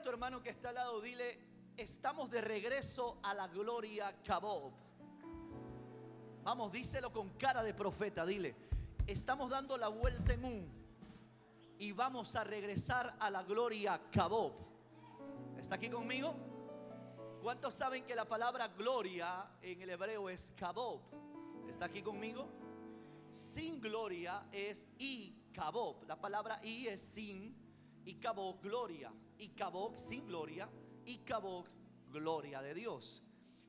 tu hermano que está al lado, dile: estamos de regreso a la gloria Kabob. Vamos, díselo con cara de profeta, dile: estamos dando la vuelta en U y vamos a regresar a la gloria Kabob. ¿Está aquí conmigo? ¿Cuántos saben que la palabra gloria en el hebreo es Kabob? ¿Está aquí conmigo? Sin gloria es y Kabob. La palabra y es sin y Kabob gloria. Y Kabob sin gloria y Kabob gloria de Dios.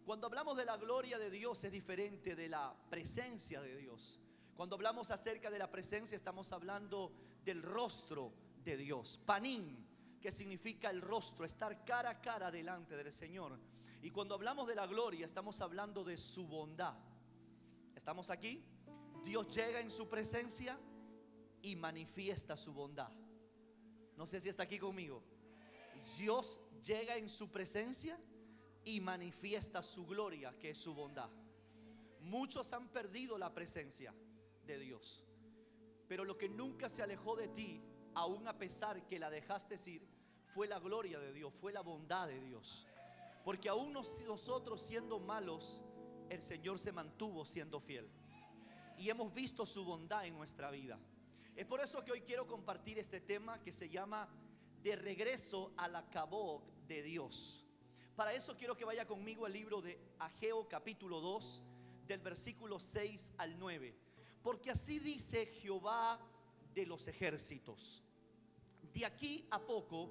Cuando hablamos de la gloria de Dios es diferente de la presencia de Dios. Cuando hablamos acerca de la presencia estamos hablando del rostro de Dios. Panim, que significa el rostro, estar cara a cara delante del Señor. Y cuando hablamos de la gloria estamos hablando de su bondad. ¿Estamos aquí? Dios llega en su presencia y manifiesta su bondad. No sé si está aquí conmigo. Dios llega en su presencia y manifiesta su gloria, que es su bondad. Muchos han perdido la presencia de Dios, pero lo que nunca se alejó de ti, aún a pesar que la dejaste ir, fue la gloria de Dios, fue la bondad de Dios. Porque aún nosotros siendo malos, el Señor se mantuvo siendo fiel. Y hemos visto su bondad en nuestra vida. Es por eso que hoy quiero compartir este tema que se llama de regreso a la Kabob de Dios. Para eso quiero que vaya conmigo al libro de Ageo capítulo 2, del versículo 6 al 9. Porque así dice Jehová de los ejércitos: de aquí a poco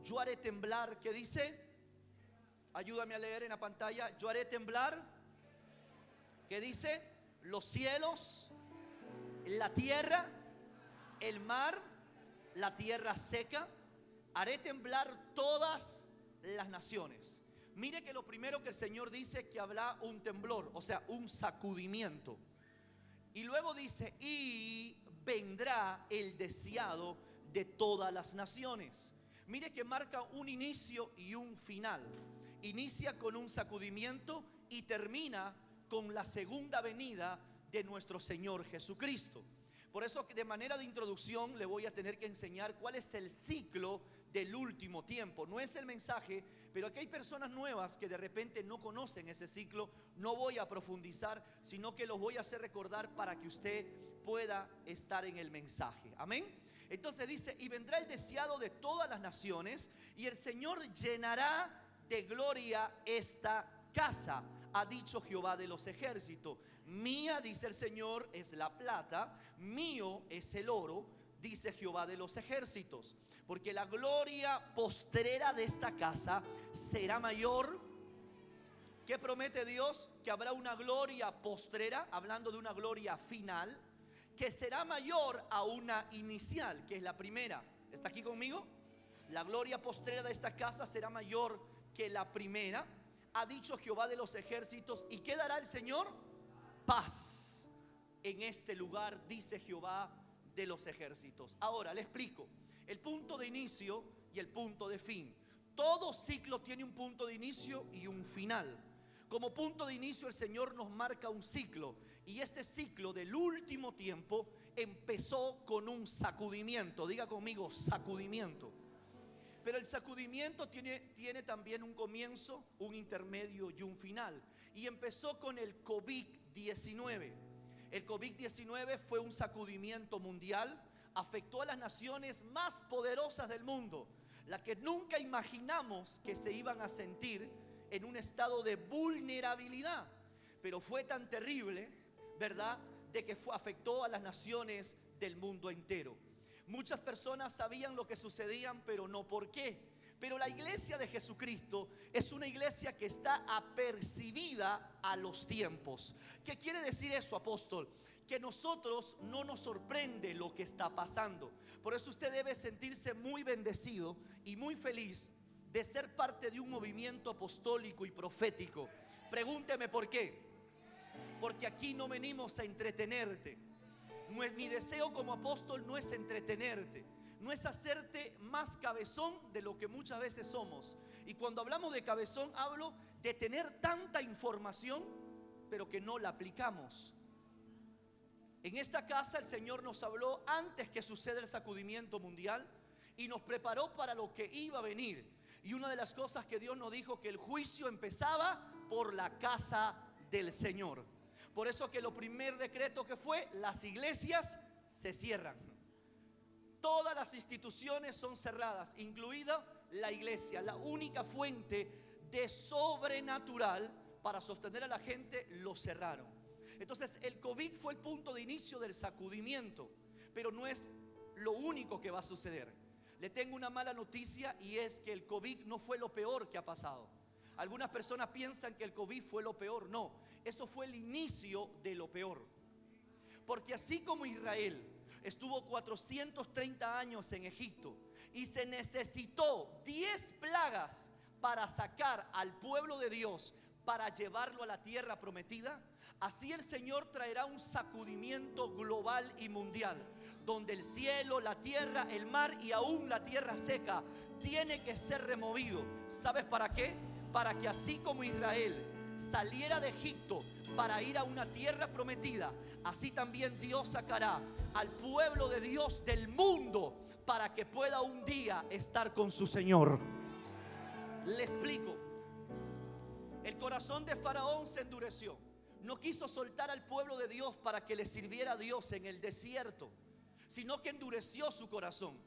yo haré temblar, ¿qué dice? Ayúdame a leer en la pantalla. Yo haré temblar, ¿qué dice? Los cielos, la tierra, el mar, la tierra seca. Haré temblar todas las naciones. Mire que lo primero que el Señor dice es que habrá un temblor, o sea, un sacudimiento. Y luego dice: y vendrá el deseado de todas las naciones. Mire que marca un inicio y un final. Inicia con un sacudimiento y termina con la segunda venida de nuestro Señor Jesucristo. Por eso que de manera de introducción le voy a tener que enseñar cuál es el ciclo del último tiempo. No es el mensaje, pero aquí hay personas nuevas que de repente no conocen ese ciclo. No voy a profundizar, sino que los voy a hacer recordar para que usted pueda estar en el mensaje. Amén. Entonces dice: y vendrá el deseado de todas las naciones, y el Señor llenará de gloria esta casa, ha dicho Jehová de los ejércitos. Mía, dice el Señor, es la plata, mío es el oro, dice Jehová de los ejércitos. Porque la gloria postrera de esta casa será mayor. ¿Qué promete Dios? Que habrá una gloria postrera, hablando de una gloria final, que será mayor a una inicial, que es la primera. ¿Está aquí conmigo? La gloria postrera de esta casa será mayor que la primera, ha dicho Jehová de los ejércitos. ¿Y qué dará el Señor? Paz en este lugar, dice Jehová de los ejércitos. Ahora le explico el punto de inicio y el punto de fin. Todo ciclo tiene un punto de inicio y un final. Como punto de inicio el Señor nos marca un ciclo, y este ciclo del último tiempo empezó con un sacudimiento. Diga conmigo: sacudimiento. Pero el sacudimiento tiene también un comienzo, un intermedio y un final. Y empezó con el COVID-19. El COVID-19 fue un sacudimiento mundial. Afectó a las naciones más poderosas del mundo, las que nunca imaginamos que se iban a sentir en un estado de vulnerabilidad. Pero fue tan terrible, ¿verdad?, de que afectó a las naciones del mundo entero. Muchas personas sabían lo que sucedían, pero no por qué. Pero la iglesia de Jesucristo es una iglesia que está apercibida a los tiempos. ¿Qué quiere decir eso, apóstol? Que nosotros no nos sorprende lo que está pasando. Por eso usted debe sentirse muy bendecido y muy feliz de ser parte de un movimiento apostólico y profético. Pregúnteme por qué. Porque aquí no venimos a entretenerte. Mi deseo como apóstol no es entretenerte, no es hacerte más cabezón de lo que muchas veces somos. Y cuando hablamos de cabezón, hablo de tener tanta información, pero que no la aplicamos. En esta casa el Señor nos habló antes que suceda el sacudimiento mundial y nos preparó para lo que iba a venir. Y una de las cosas que Dios nos dijo, que el juicio empezaba por la casa del Señor. Por eso que lo primer decreto que fue, las iglesias se cierran. Todas las instituciones son cerradas, incluida la iglesia. La única fuente de sobrenatural para sostener a la gente lo cerraron. Entonces el COVID fue el punto de inicio del sacudimiento, pero no es lo único que va a suceder. Le tengo una mala noticia, y es que el COVID no fue lo peor que ha pasado. Algunas personas piensan que el COVID fue lo peor. No, eso fue el inicio de lo peor. Porque así como Israel estuvo 430 años en Egipto y se necesitó 10 plagas para sacar al pueblo de Dios, para llevarlo a la tierra prometida, así el Señor traerá un sacudimiento global y mundial, donde el cielo, la tierra, el mar y aún la tierra seca tiene que ser removido. ¿Sabes para qué? Para que así como Israel saliera de Egipto para ir a una tierra prometida, así también Dios sacará al pueblo de Dios del mundo para que pueda un día estar con su Señor. Le explico. El corazón de Faraón se endureció. No quiso soltar al pueblo de Dios para que le sirviera a Dios en el desierto, sino que endureció su corazón.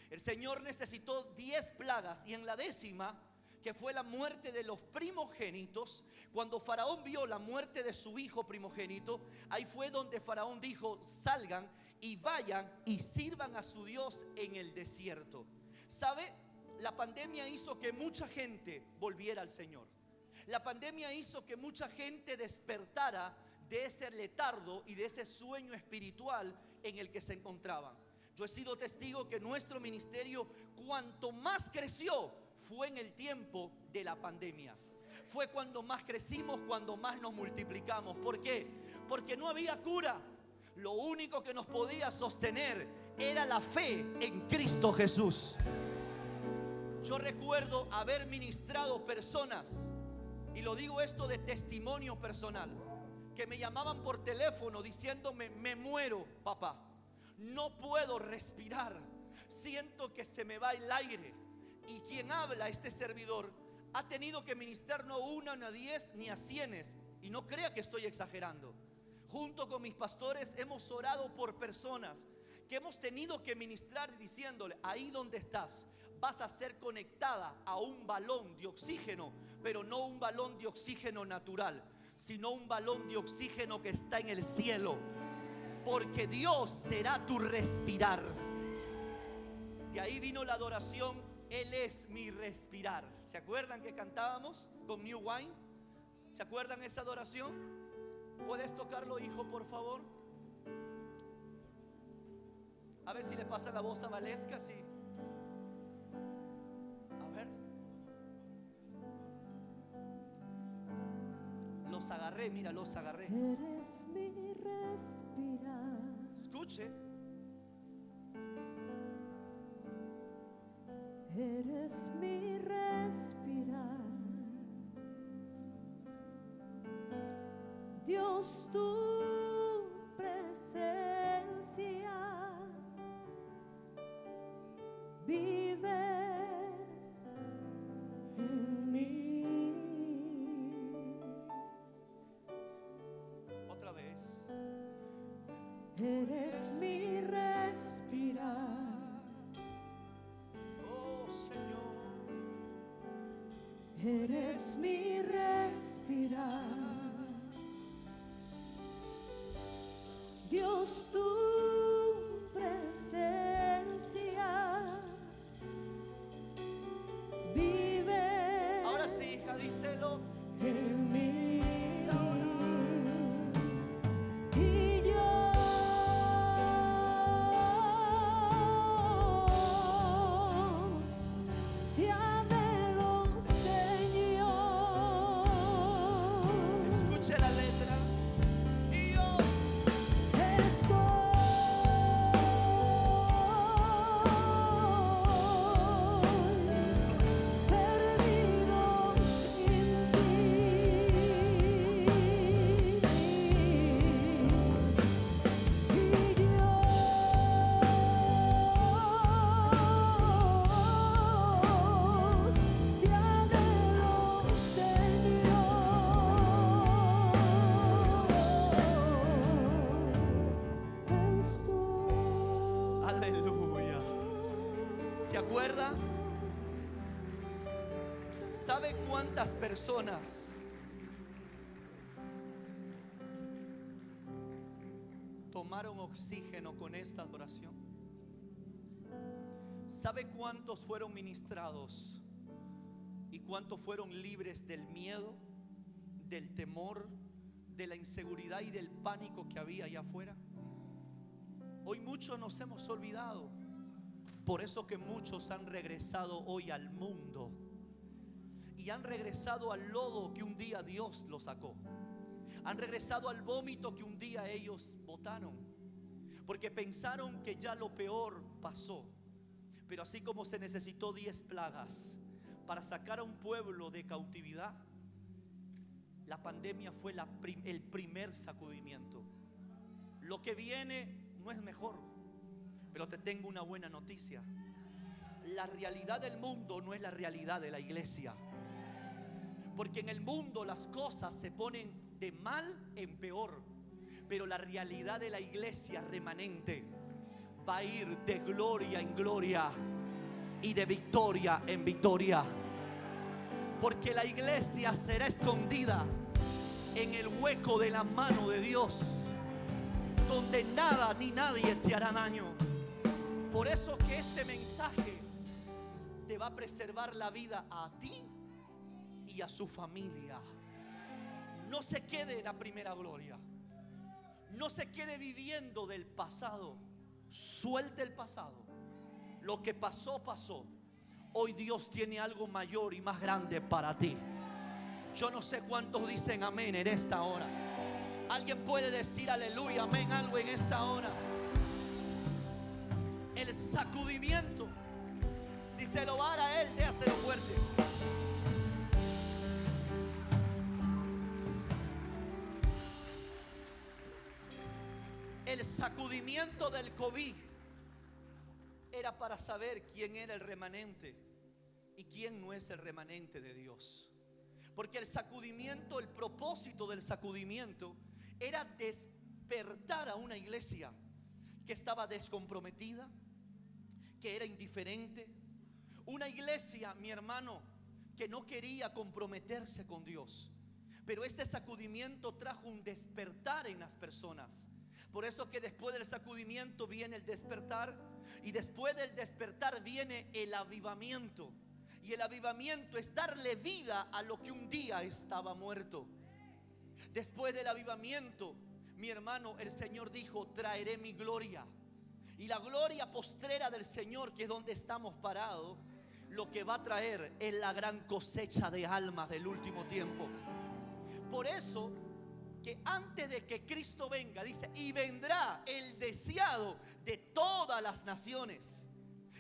El Señor necesitó 10 plagas, y en la 10ª, que fue la muerte de los primogénitos, cuando Faraón vio la muerte de su hijo primogénito, ahí fue donde Faraón dijo: salgan y vayan y sirvan a su Dios en el desierto. ¿Sabe? La pandemia hizo que mucha gente volviera al Señor. La pandemia hizo que mucha gente despertara de ese letargo y de ese sueño espiritual en el que se encontraban. Yo he sido testigo que nuestro ministerio, cuanto más creció, fue en el tiempo de la pandemia. Fue cuando más crecimos, cuando más nos multiplicamos. ¿Por qué? Porque no había cura. Lo único que nos podía sostener era la fe en Cristo Jesús. Yo recuerdo haber ministrado personas, y lo digo esto de testimonio personal, que me llamaban por teléfono diciéndome: me muero, papá, no puedo respirar, siento que se me va el aire. Y quien habla, este servidor, ha tenido que ministrar no una, ni a 10, ni a 100, y no crea que estoy exagerando. Junto con mis pastores hemos orado por personas que hemos tenido que ministrar diciéndole: ahí donde estás vas a ser conectada a un balón de oxígeno, pero no un balón de oxígeno natural, sino un balón de oxígeno que está en el cielo, porque Dios será tu respirar. De ahí vino la adoración: Él es mi respirar. ¿Se acuerdan que cantábamos con New Wine? ¿Se acuerdan esa adoración? ¿Puedes tocarlo, hijo, por favor? A ver si le pasa la voz a Valesca, sí. A ver. Los agarré, mira, los agarré. Eres mi respirar. Escuche. Eres mi respirar. Dios, tu presencia vive en mí. Otra vez. Eres mi respirar. Eres mi respirar. Dios, tu presencia vive. Ahora sí, hija, díselo. En mí. Escuche la letra. Y yo Estoy ¿Sabe cuántas personas tomaron oxígeno con esta adoración? ¿Sabe cuántos fueron ministrados y cuántos fueron libres del miedo, del temor, de la inseguridad y del pánico que había allá afuera? Hoy muchos nos hemos olvidado. Por eso que muchos han regresado hoy al mundo y han regresado al lodo que un día Dios los sacó. Han regresado al vómito que un día ellos botaron, porque pensaron que ya lo peor pasó. Pero así como se necesitó 10 plagas para sacar a un pueblo de cautividad, la pandemia fue el primer sacudimiento. Lo que viene no es mejor, pero te tengo una buena noticia. La realidad del mundo no es la realidad de la iglesia, porque en el mundo las cosas se ponen de mal en peor, pero la realidad de la iglesia remanente va a ir de gloria en gloria y de victoria en victoria, porque la iglesia será escondida en el hueco de la mano de Dios, donde nada ni nadie te hará daño. Por eso que este mensaje te va a preservar la vida a ti y a su familia. No se quede en la primera gloria. No se quede viviendo del pasado. Suelte el pasado. Lo que pasó, pasó. Hoy Dios tiene algo mayor y más grande para ti. Yo no sé cuántos dicen amén en esta hora. Alguien puede decir aleluya, amén, algo en esta hora. El sacudimiento, si se lo va a dar a él, déjaselo fuerte. El sacudimiento del COVID era para saber quién era el remanente y quién no es el remanente de Dios. Porque el sacudimiento, el propósito del sacudimiento era despertar a una iglesia que estaba descomprometida, que era indiferente. Una iglesia, mi hermano, que no quería comprometerse con Dios. Pero este sacudimiento trajo un despertar en las personas. Por eso que después del sacudimiento viene el despertar, y después del despertar viene el avivamiento. Y el avivamiento es darle vida a lo que un día estaba muerto. Después del avivamiento, mi hermano, el Señor dijo: traeré mi gloria. Y la gloria postrera del Señor, que es donde estamos parados, lo que va a traer es la gran cosecha de almas del último tiempo. Por eso que antes de que Cristo venga, dice, y vendrá el deseado de todas las naciones.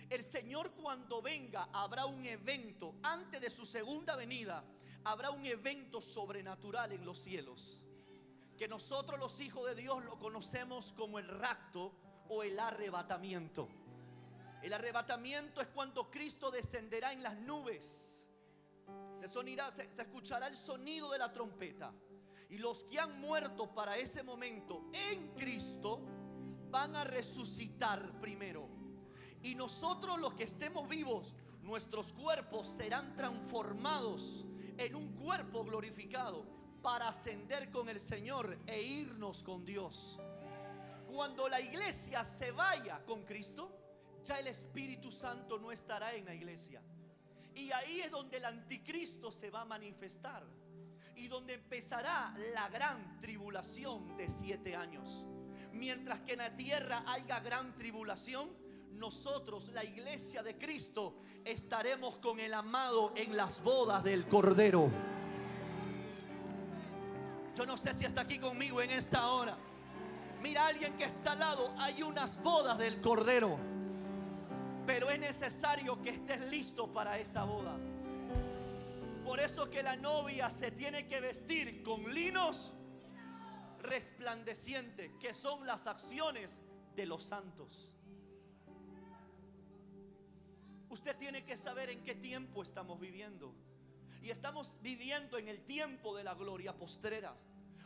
El Señor, cuando venga, habrá un evento. Antes de su segunda venida habrá un evento sobrenatural en los cielos, que nosotros los hijos de Dios lo conocemos como el rapto o el arrebatamiento. El arrebatamiento es cuando Cristo descenderá en las nubes. Se escuchará el sonido de la trompeta, y los que han muerto para ese momento en Cristo van a resucitar primero. Y nosotros, los que estemos vivos, nuestros cuerpos serán transformados en un cuerpo glorificado para ascender con el Señor e irnos con Dios. Cuando la iglesia se vaya con Cristo, ya el Espíritu Santo no estará en la iglesia. Y ahí es donde el anticristo se va a manifestar, y donde empezará la gran tribulación de 7 años. Mientras que en la tierra haya gran tribulación, nosotros, la iglesia de Cristo, estaremos con el amado en las bodas del Cordero. Yo no sé si está aquí conmigo en esta hora. Mira a alguien que está al lado. Hay unas bodas del Cordero, pero es necesario que estés listo para esa boda. Por eso que la novia se tiene que vestir con linos resplandecientes, que son las acciones de los santos. Usted tiene que saber en qué tiempo estamos viviendo. Y estamos viviendo en el tiempo de la gloria postrera.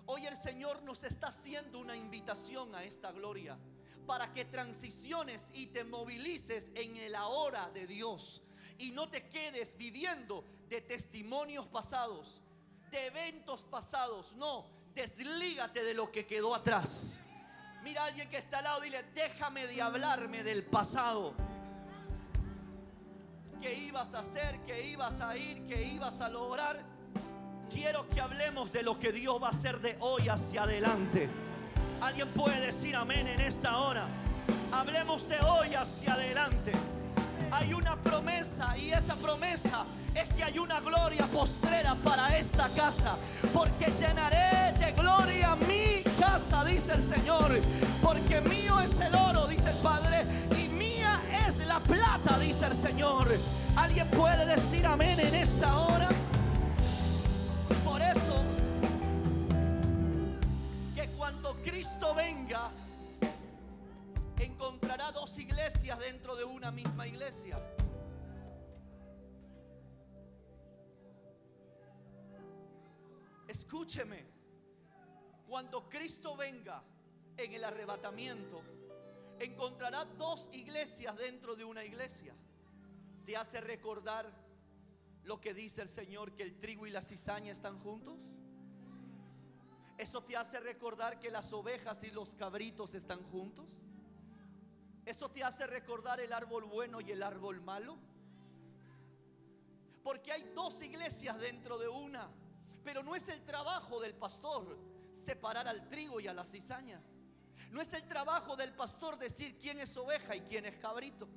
Hoy el Señor nos está haciendo una invitación a esta gloria, para que transiciones y te movilices en el ahora de Dios, y no te quedes viviendo de testimonios pasados, de eventos pasados. No, deslígate de lo que quedó atrás. Mira a alguien que está al lado, dile: déjame de hablarme del pasado. ¿Qué ibas a hacer? ¿Qué ibas a ir? ¿Qué ibas a lograr? Quiero que hablemos de lo que Dios va a hacer de hoy hacia adelante. ¿Alguien puede decir amén en esta hora? Hablemos de hoy hacia adelante. Hay una promesa, y esa promesa es que hay una gloria postrera para esta casa. Porque llenaré de gloria mi casa, dice el Señor. Porque mío es el oro, dice el Padre, y mía es la plata, dice el Señor. ¿Alguien puede decir amén en esta hora? Por eso, que cuando Cristo venga, encontrará dos iglesias dentro de una misma iglesia. Escúcheme, cuando Cristo venga en el arrebatamiento, encontrará dos iglesias dentro de una iglesia. ¿Te hace recordar lo que dice el Señor, que el trigo y la cizaña están juntos? ¿Eso te hace recordar que las ovejas y los cabritos están juntos? ¿Eso te hace recordar el árbol bueno y el árbol malo? Porque hay dos iglesias dentro de una. Pero no es el trabajo del pastor separar al trigo y a la cizaña. No es el trabajo del pastor decir quién es oveja y quién es cabrito,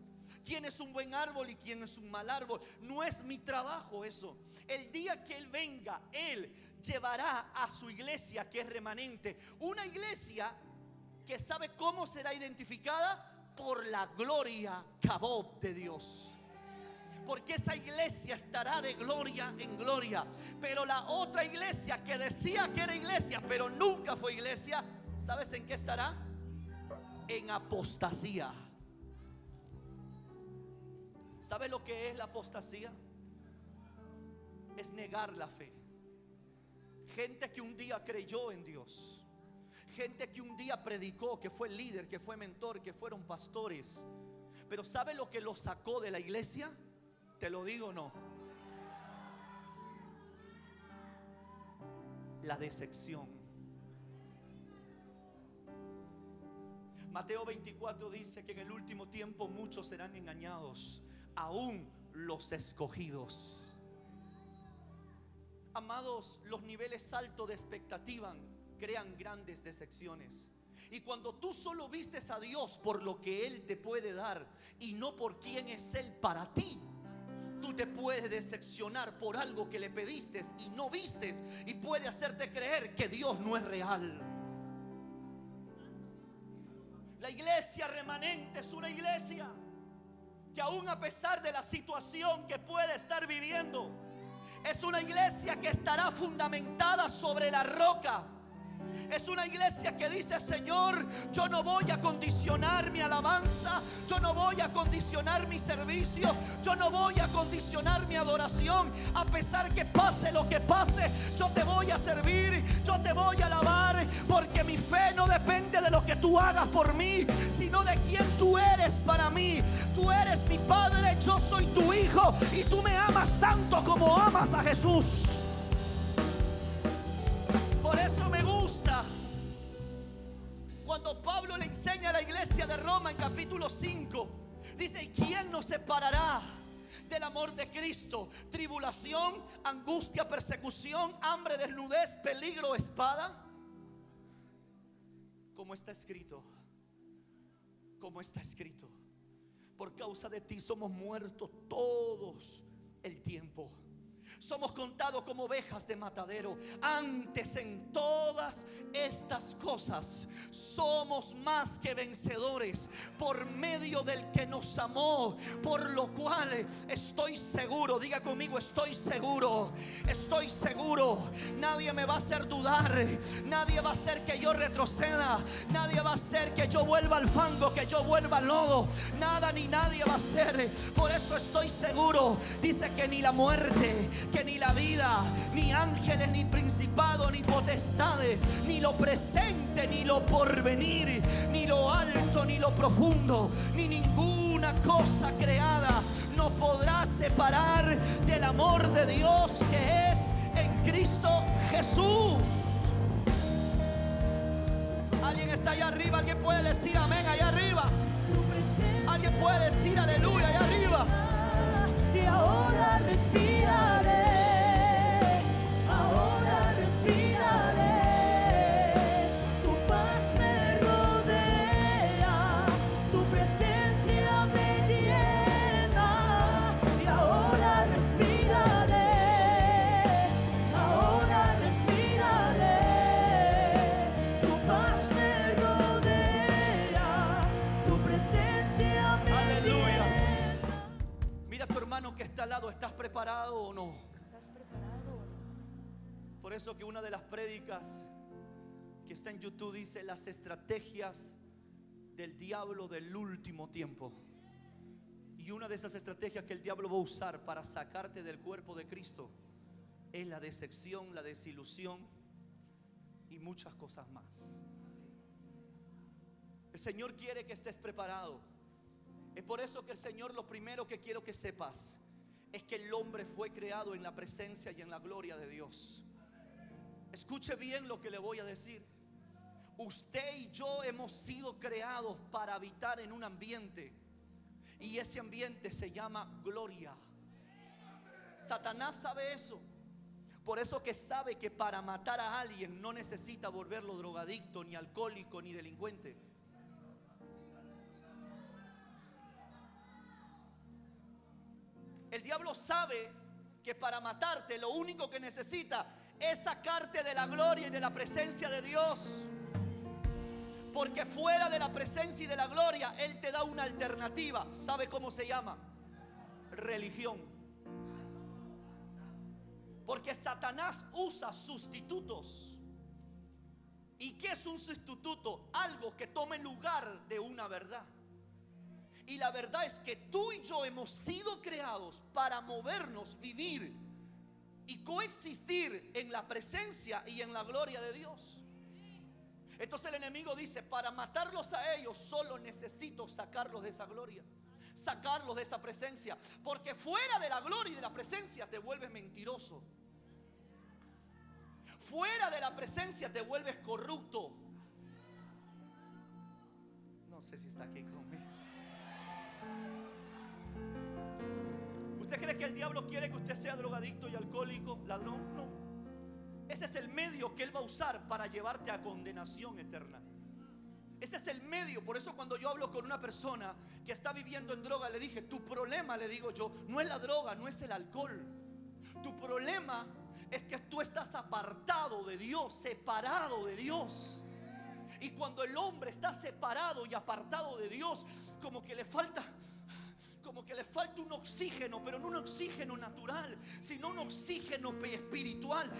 quién es un buen árbol y quién es un mal árbol. No es mi trabajo eso. El día que Él venga, Él llevará a su iglesia, que es remanente, una iglesia que sabe cómo será identificada: por la gloria Kabob de Dios. Porque esa iglesia estará de gloria en gloria. Pero la otra iglesia, que decía que era iglesia pero nunca fue iglesia, ¿sabes en qué estará? En apostasía. ¿Sabes lo que es la apostasía? Es negar la fe. Gente que un día creyó en Dios, gente que un día predicó, que fue líder, que fue mentor, que fueron pastores. Pero ¿sabe lo que los sacó de la iglesia? ¿Te lo digo o no? La decepción. Mateo 24 dice que en el último tiempo muchos serán engañados, aún los escogidos. Amados, los niveles altos de expectativa crean grandes decepciones. Y cuando tú solo vistes a Dios por lo que Él te puede dar y no por quién es Él para ti, tú te puedes decepcionar por algo que le pediste y no vistes, y puede hacerte creer que Dios no es real. La iglesia remanente es una iglesia que aún a pesar de la situación que puede estar viviendo, es una iglesia que estará fundamentada sobre la roca. Es una iglesia que dice: Señor, yo no voy a condicionar mi alabanza, yo no voy a condicionar mi servicio, yo no voy a condicionar mi adoración. A pesar que pase lo que pase, yo te voy a servir, yo te voy a alabar, porque mi fe no depende de lo que tú hagas por mí, sino de quién tú eres para mí. Tú eres mi Padre, yo soy tu Hijo, y tú me amas tanto como amas a Jesús. Por eso me gusta cuando Pablo le enseña a la iglesia de Roma en capítulo 5. Dice: ¿y quién nos separará del amor de Cristo? ¿Tribulación, angustia, persecución, hambre, desnudez, peligro, espada? Como está escrito, como está escrito: por causa de ti somos muertos todos el tiempo. Somos contados como ovejas de matadero. Antes, en todas estas cosas, somos más que vencedores por medio del que nos amó. Por lo cual estoy seguro, diga conmigo: estoy seguro, estoy seguro. Nadie me va a hacer dudar, nadie va a hacer que yo retroceda, nadie va a hacer que yo vuelva al fango, que yo vuelva al lodo. Nada ni nadie va a hacer. Por eso estoy seguro. Dice que ni la muerte, que ni la vida, ni ángeles, ni principados, ni potestades, ni lo presente, ni lo porvenir, ni lo alto, ni lo profundo, ni ninguna cosa creada nos podrá separar del amor de Dios que es en Cristo Jesús. Alguien está allá arriba, alguien puede decir amén allá arriba. Alguien puede decir aleluya allá arriba. Y ahora respiraré, ahora respiraré. Tu paz me rodea, tu presencia me llena. Y ahora respiraré, ahora respiraré. Tu paz me rodea, tu presencia me Aleluya. llena. Mira a tu hermano que está al lado, ¿estás preparado o no? ¿Estás preparado o no? Por eso que una de las prédicas que está en YouTube dice las estrategias del diablo del último tiempo. Y una de esas estrategias que el diablo va a usar para sacarte del cuerpo de Cristo es la decepción, la desilusión y muchas cosas más. El Señor quiere que estés preparado. Es por eso que el Señor, lo primero que quiero que sepas es que el hombre fue creado en la presencia y en la gloria de Dios. Escuche bien lo que le voy a decir. Usted y yo hemos sido creados para habitar en un ambiente, y ese ambiente se llama gloria. Satanás sabe eso. Por eso que sabe que para matar a alguien no necesita volverlo drogadicto, ni alcohólico, ni delincuente. El diablo sabe que para matarte lo único que necesita es sacarte de la gloria y de la presencia de Dios. Porque fuera de la presencia y de la gloria, Él te da una alternativa. ¿Sabe cómo se llama? Religión. Porque Satanás usa sustitutos. ¿Y qué es un sustituto? Algo que tome lugar de una verdad. Y la verdad es que tú y yo hemos sido creados para movernos, vivir y coexistir en la presencia y en la gloria de Dios. Entonces el enemigo dice, para matarlos a ellos solo necesito sacarlos de esa gloria, sacarlos de esa presencia. Porque fuera de la gloria y de la presencia te vuelves mentiroso. Fuera de la presencia te vuelves corrupto. No sé si está aquí conmigo. ¿Usted cree que el diablo quiere que usted sea drogadicto y alcohólico, ladrón? No. Ese es el medio que él va a usar para llevarte a condenación eterna. Ese es el medio. Por eso cuando yo hablo con una persona que está viviendo en droga, le dije, tu problema, le digo yo, no es la droga, no es el alcohol. Tu problema es que tú estás apartado de Dios, separado de Dios. Y cuando el hombre está separado y apartado de Dios, como que le falta un oxígeno, pero no un oxígeno natural, sino un oxígeno espiritual.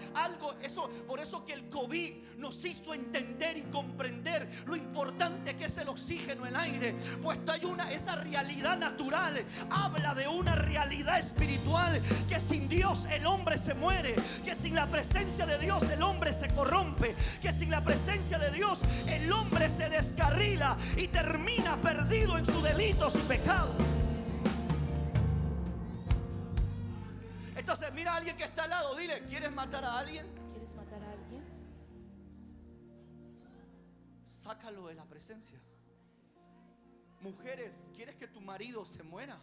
Por eso que el COVID nos hizo entender y comprender lo importante que es el oxígeno, el aire. Puesto hay esa realidad natural, habla de una realidad espiritual, que sin Dios el hombre se muere, que sin la presencia de Dios el hombre se corrompe, que sin la presencia de Dios el hombre se descarrila y termina perdido en sus delitos y pecados. Entonces mira a alguien que está al lado, dile, ¿quieres matar a alguien? ¿Quieres matar a alguien? Sácalo de la presencia. Mujeres, ¿quieres que tu marido se muera?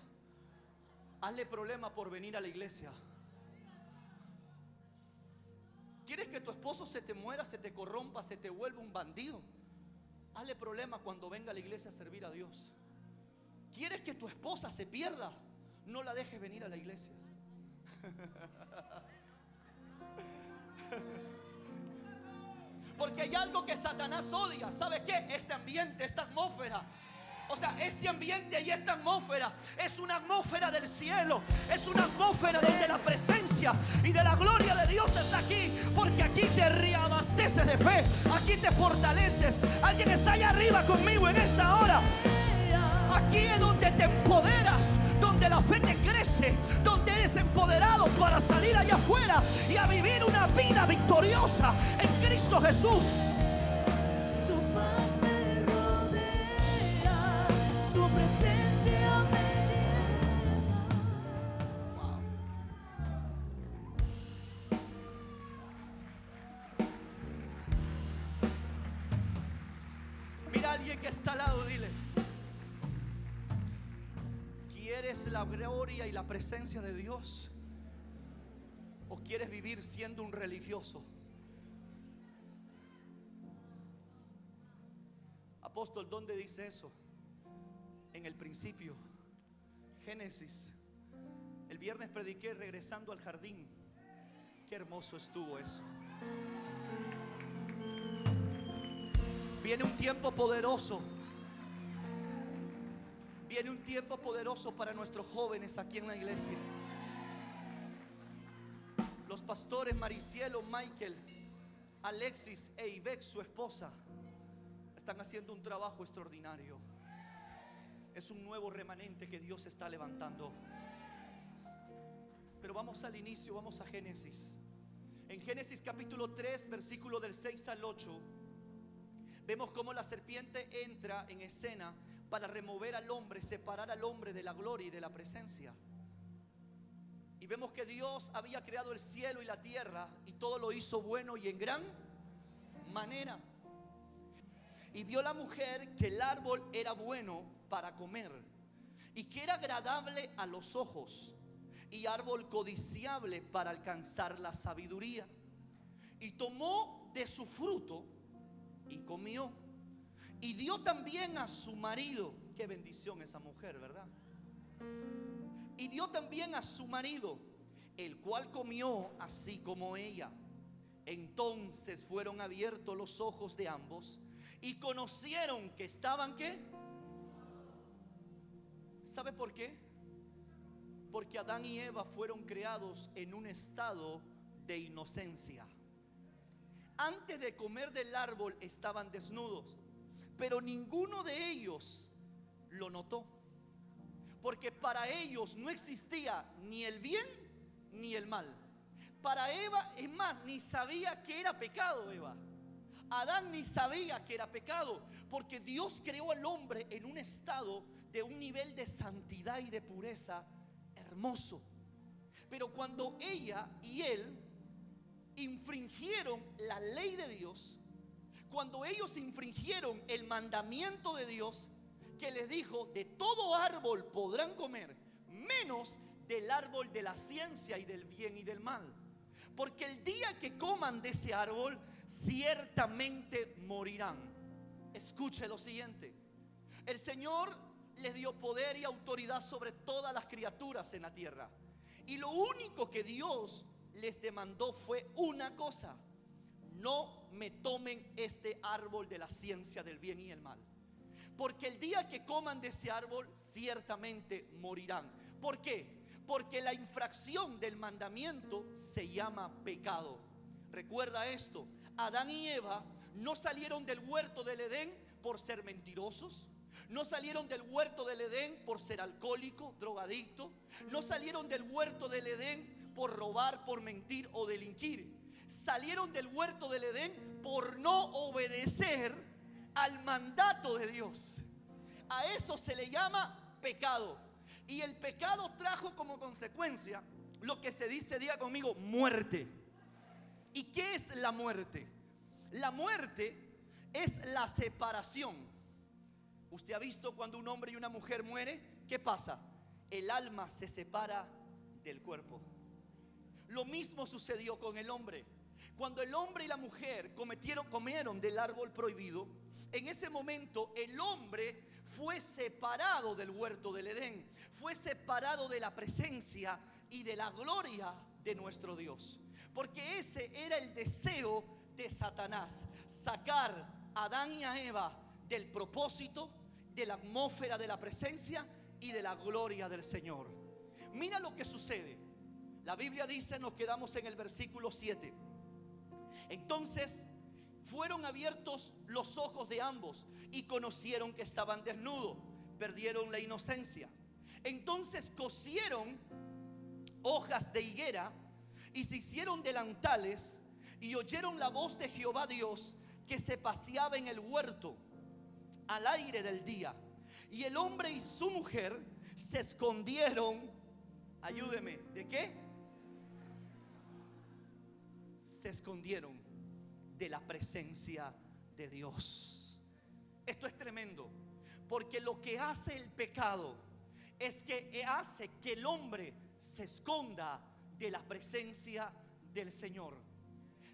Hazle problema por venir a la iglesia. ¿Quieres que tu esposo se te muera, se te corrompa, se te vuelva un bandido? Hazle problema cuando venga a la iglesia a servir a Dios. ¿Quieres que tu esposa se pierda? No la dejes venir a la iglesia. Porque hay algo que Satanás odia. ¿Sabe qué? Este ambiente, esta atmósfera. O sea, este ambiente y esta atmósfera es una atmósfera del cielo. Es una atmósfera donde la presencia y de la gloria de Dios está aquí. Porque aquí te reabasteces de fe. Aquí te fortaleces. Alguien está allá arriba conmigo en esta hora. Aquí es donde te empoderas, donde la fe te crece, donde eres empoderados para salir allá afuera y a vivir una vida victoriosa en Cristo Jesús. Tu paz me rodea, tu presencia me llena. Mira a alguien que está al lado, dile: ¿quieres la gloria y la presencia de Dios? ¿O quieres vivir siendo un religioso? Apóstol, ¿dónde dice eso? En el principio, Génesis. El viernes prediqué regresando al jardín. Qué hermoso estuvo eso. Viene un tiempo poderoso. Viene un tiempo poderoso para nuestros jóvenes aquí en la iglesia. Los pastores Maricielo, Michael, Alexis e Ivette, su esposa, están haciendo un trabajo extraordinario. Es un nuevo remanente que Dios está levantando. Pero vamos al inicio, vamos a Génesis. En Génesis capítulo 3, versículo del 6 al 8, vemos cómo la serpiente entra en escena para remover al hombre, separar al hombre de la gloria y de la presencia. Y vemos que Dios había creado el cielo y la tierra, y todo lo hizo bueno y en gran manera. Y vio la mujer que el árbol era bueno para comer, y que era agradable a los ojos, y árbol codiciable para alcanzar la sabiduría. Y tomó de su fruto y comió, y dio también a su marido. Qué bendición esa mujer, ¿verdad? Y dio también a su marido, el cual comió así como ella. Entonces fueron abiertos los ojos de ambos y conocieron que estaban, ¿qué? ¿Sabe por qué? Porque Adán y Eva fueron creados en un estado de inocencia. Antes de comer del árbol estaban desnudos, pero ninguno de ellos lo notó, porque para ellos no existía ni el bien ni el mal. Para Eva, es más, ni sabía que era pecado Eva. Adán ni sabía que era pecado, porque Dios creó al hombre en un estado de un nivel de santidad y de pureza hermoso. Pero cuando ella y él infringieron la ley de Dios, cuando ellos infringieron el mandamiento de Dios, que les dijo: de todo árbol podrán comer, menos del árbol de la ciencia y del bien y del mal, porque el día que coman de ese árbol ciertamente morirán. Escuche lo siguiente: el Señor les dio poder y autoridad sobre todas las criaturas en la tierra, y lo único que Dios les demandó fue una cosa: no me tomen este árbol de la ciencia del bien y el mal, porque el día que coman de ese árbol ciertamente morirán. ¿Por qué? Porque la infracción del mandamiento se llama pecado. Recuerda esto: Adán y Eva no salieron del huerto del Edén por ser mentirosos, no salieron del huerto del Edén por ser alcohólico, drogadicto, no salieron del huerto del Edén por robar, por mentir o delinquir. Salieron del huerto del Edén por no obedecer al mandato de Dios. A eso se le llama pecado. Y el pecado trajo como consecuencia lo que se dice, diga conmigo, muerte. ¿Y qué es la muerte? La muerte es la separación. ¿Usted ha visto cuando un hombre y una mujer mueren? ¿Qué pasa? El alma se separa del cuerpo. Lo mismo sucedió con el hombre. Cuando el hombre y la mujer comieron del árbol prohibido, en ese momento el hombre fue separado del huerto del Edén, fue separado de la presencia y de la gloria de nuestro Dios, porque ese era el deseo de Satanás: sacar a Adán y a Eva del propósito, de la atmósfera de la presencia y de la gloria del Señor. Mira lo que sucede. La Biblia dice, nos quedamos en el versículo 7. Entonces fueron abiertos los ojos de ambos y conocieron que estaban desnudos, perdieron la inocencia. Entonces cosieron hojas de higuera y se hicieron delantales, y oyeron la voz de Jehová Dios que se paseaba en el huerto al aire del día. Y el hombre y su mujer se escondieron. Ayúdeme, ¿de qué? Se escondieron de la presencia de Dios. Esto es tremendo, porque lo que hace el pecado es que hace que el hombre se esconda de la presencia del Señor.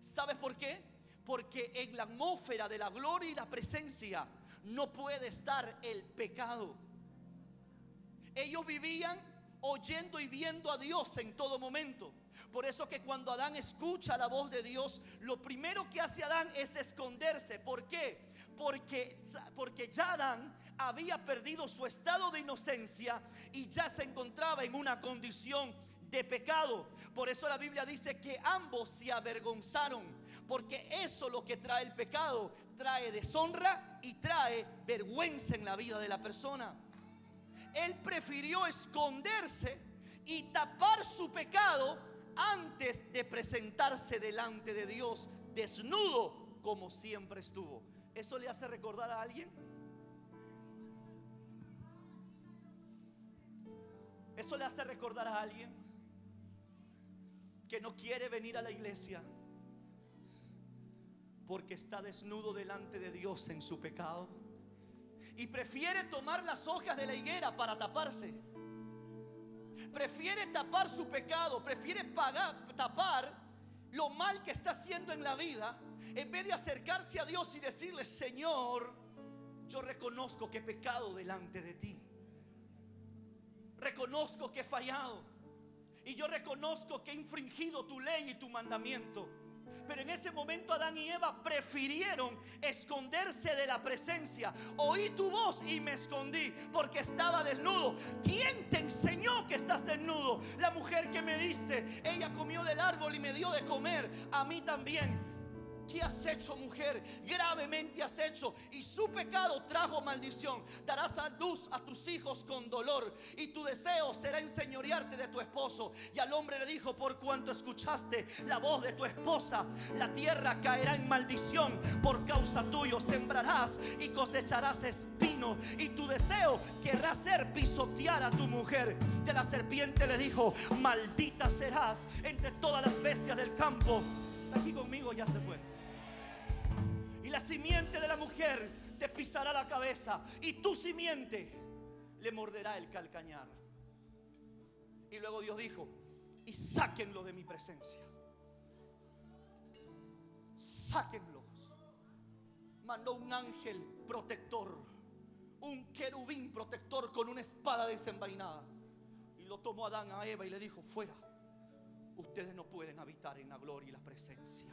¿Sabes por qué? Porque en la atmósfera de la gloria y la presencia no puede estar el pecado. Ellos vivían oyendo y viendo a Dios en todo momento. Por eso que cuando Adán escucha la voz de Dios, lo primero que hace Adán es esconderse. ¿Por qué? Porque ya Adán había perdido su estado de inocencia y ya se encontraba en una condición de pecado. Por eso la Biblia dice que ambos se avergonzaron, porque eso lo que trae el pecado, trae deshonra y trae vergüenza en la vida de la persona. Él prefirió esconderse y tapar su pecado antes de presentarse delante de Dios desnudo como siempre estuvo. ¿Eso le hace recordar a alguien? ¿Eso le hace recordar a alguien que no quiere venir a la iglesia porque está desnudo delante de Dios en su pecado y prefiere tomar las hojas de la higuera para taparse? Prefiere tapar su pecado, prefiere tapar lo mal que está haciendo en la vida, en vez de acercarse a Dios y decirle: Señor, yo reconozco que he pecado delante de ti, reconozco que he fallado, y yo reconozco que he infringido tu ley y tu mandamiento. Pero en ese momento Adán y Eva prefirieron esconderse de la presencia. Oí tu voz y me escondí porque estaba desnudo. ¿Quién te enseñó que estás desnudo? La mujer que me diste, ella comió del árbol y me dio de comer. A mí también. ¿Qué has hecho, mujer? Gravemente has hecho, y su pecado trajo maldición. Darás a luz a tus hijos con dolor, y tu deseo será enseñorearte de tu esposo. Y al hombre le dijo: por cuanto escuchaste la voz de tu esposa, la tierra caerá en maldición. Por causa tuyo sembrarás y cosecharás espinos, y tu deseo querrá ser pisotear a tu mujer. Y la serpiente le dijo: maldita serás entre todas las bestias del campo. Está aquí conmigo, ya se fue. Y la simiente de la mujer te pisará la cabeza, y tu simiente le morderá el calcañar. Y luego Dios dijo: y sáquenlo de mi presencia. Sáquenlos. Mandó un ángel protector, un querubín protector con una espada desenvainada, y lo tomó a Adán, a Eva, y le dijo: fuera. Ustedes no pueden habitar en la gloria y la presencia,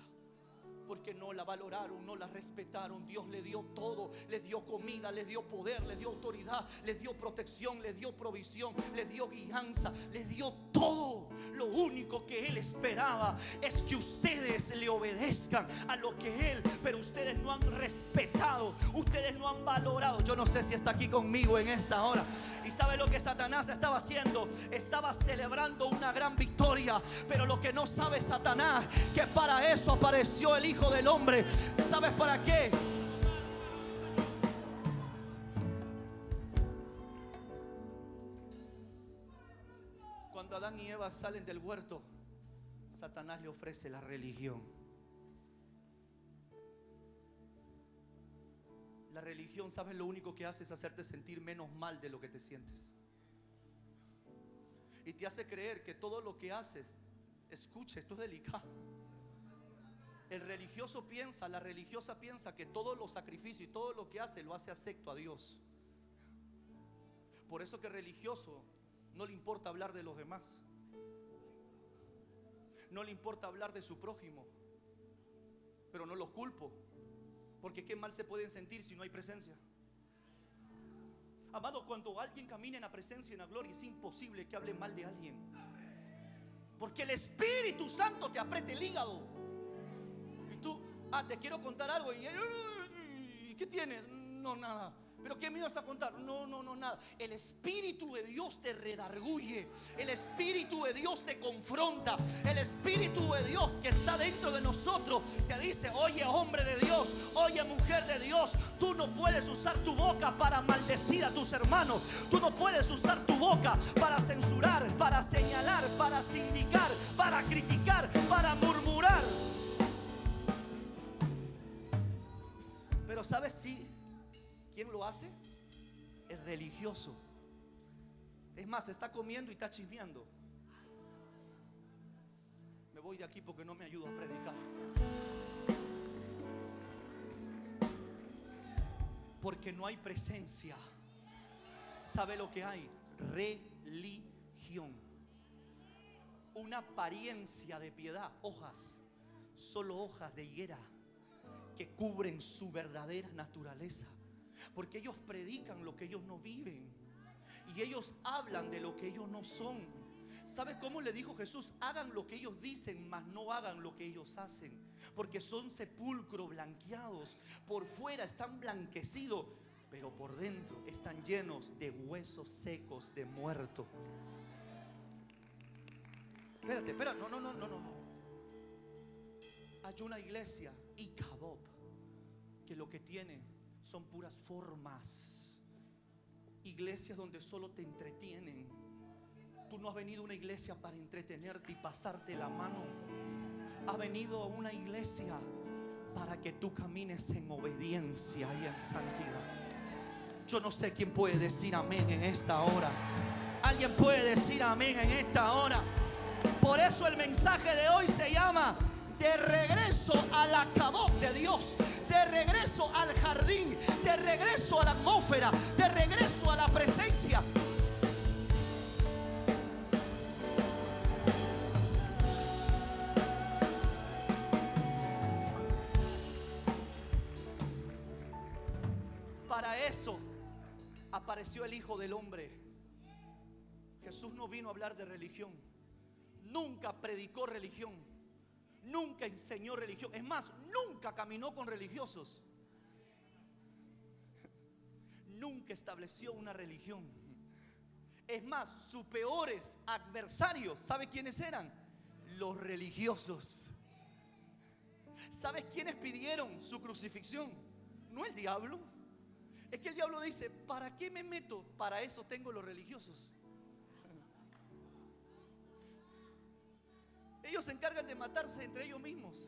porque no la valoraron, no la respetaron. Dios le dio todo, les dio comida, les dio poder, les dio autoridad, les dio protección, les dio provisión, les dio guianza, les dio todo. Lo único que Él esperaba es que ustedes le obedezcan a lo que Él, pero ustedes no han respetado, ustedes no han valorado. Yo no sé si está aquí conmigo en esta hora. Y sabe lo que Satanás estaba haciendo: estaba celebrando una gran victoria. Pero lo que no sabe Satanás, que para eso apareció el Hijo del Hombre. ¿Sabes para qué? Cuando Adán y Eva salen del huerto, Satanás le ofrece la religión. La religión, ¿sabes? Lo único que hace es hacerte sentir menos mal de lo que te sientes, y te hace creer que todo lo que haces, escucha, esto es delicado. El religioso piensa, la religiosa piensa que todos los sacrificios y todo lo que hace lo hace acepto a Dios. Por eso que religioso no le importa hablar de los demás, no le importa hablar de su prójimo. Pero no los culpo, porque qué mal se pueden sentir si no hay presencia. Amado, cuando alguien camina en la presencia y en la gloria, es imposible que hable mal de alguien, porque el Espíritu Santo te aprieta el hígado. Y tú: te quiero contar algo. ¿Y qué tienes? No, nada. ¿Pero qué me ibas a contar? No, nada. El Espíritu de Dios te redarguye. El Espíritu de Dios te confronta. El Espíritu de Dios que está dentro de nosotros te dice: oye, hombre de Dios, oye, mujer de Dios, tú no puedes usar tu boca para maldecir a tus hermanos. Tú no puedes usar tu boca para censurar, para señalar, para sindicar, para criticar, para murmurar. Pero ¿sabes quién lo hace? El religioso. Es más, está comiendo y está chismeando. Me voy de aquí porque no me ayudo a predicar. Porque no hay presencia. ¿Sabe lo que hay? Religión. Una apariencia de piedad. Hojas, solo hojas de higuera que cubren su verdadera naturaleza. Porque ellos predican lo que ellos no viven, y ellos hablan de lo que ellos no son. ¿Sabes cómo le dijo Jesús? Hagan lo que ellos dicen, mas no hagan lo que ellos hacen. Porque son sepulcros blanqueados. Por fuera están blanquecidos, pero por dentro están llenos de huesos secos, de muerto. Espérate, no. Hay una iglesia, Icabod, que lo que tiene son puras formas. Iglesias donde solo te entretienen. Tú no has venido a una iglesia para entretenerte y pasarte la mano. Has venido a una iglesia para que tú camines en obediencia y en santidad. Yo no sé quién puede decir amén en esta hora. Alguien puede decir amén en esta hora. Por eso el mensaje de hoy se llama: de regreso al Icabod de Dios, de regreso al jardín, de regreso a la atmósfera, de regreso a la presencia. Para eso apareció el Hijo del Hombre. Jesús no vino a hablar de religión. Nunca predicó religión. Nunca enseñó religión. Es más, nunca caminó con religiosos. Nunca estableció una religión. Es más, sus peores adversarios, ¿sabe quiénes eran? Los religiosos. ¿Sabes quiénes pidieron su crucifixión? No el diablo. Es que el diablo dice: ¿para qué me meto? Para eso tengo los religiosos. Ellos se encargan de matarse entre ellos mismos.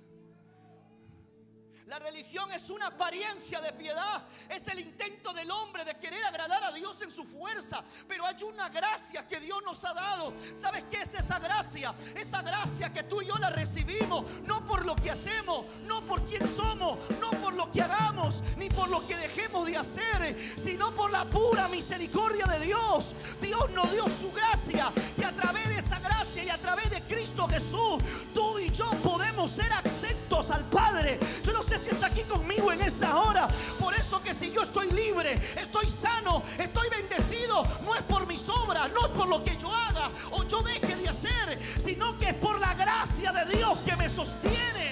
La religión es una apariencia de piedad. Es el intento del hombre de querer agradar a Dios en su fuerza. Pero hay una gracia que Dios nos ha dado. ¿Sabes qué es esa gracia? Esa gracia que tú y yo la recibimos, no por lo que hacemos, no por quién somos, no por lo que hagamos, ni por lo que dejemos de hacer, sino por la pura misericordia de Dios. Dios nos dio su gracia, y a través de esa gracia y a través de Cristo Jesús, tú y yo podemos ser aceptos al Padre. Yo no sé si está aquí conmigo en esta hora. Por eso que si yo estoy libre, estoy sano, estoy bendecido, no es por mis obras, no es por lo que yo haga o yo deje de hacer, sino que es por la gracia de Dios que me sostiene.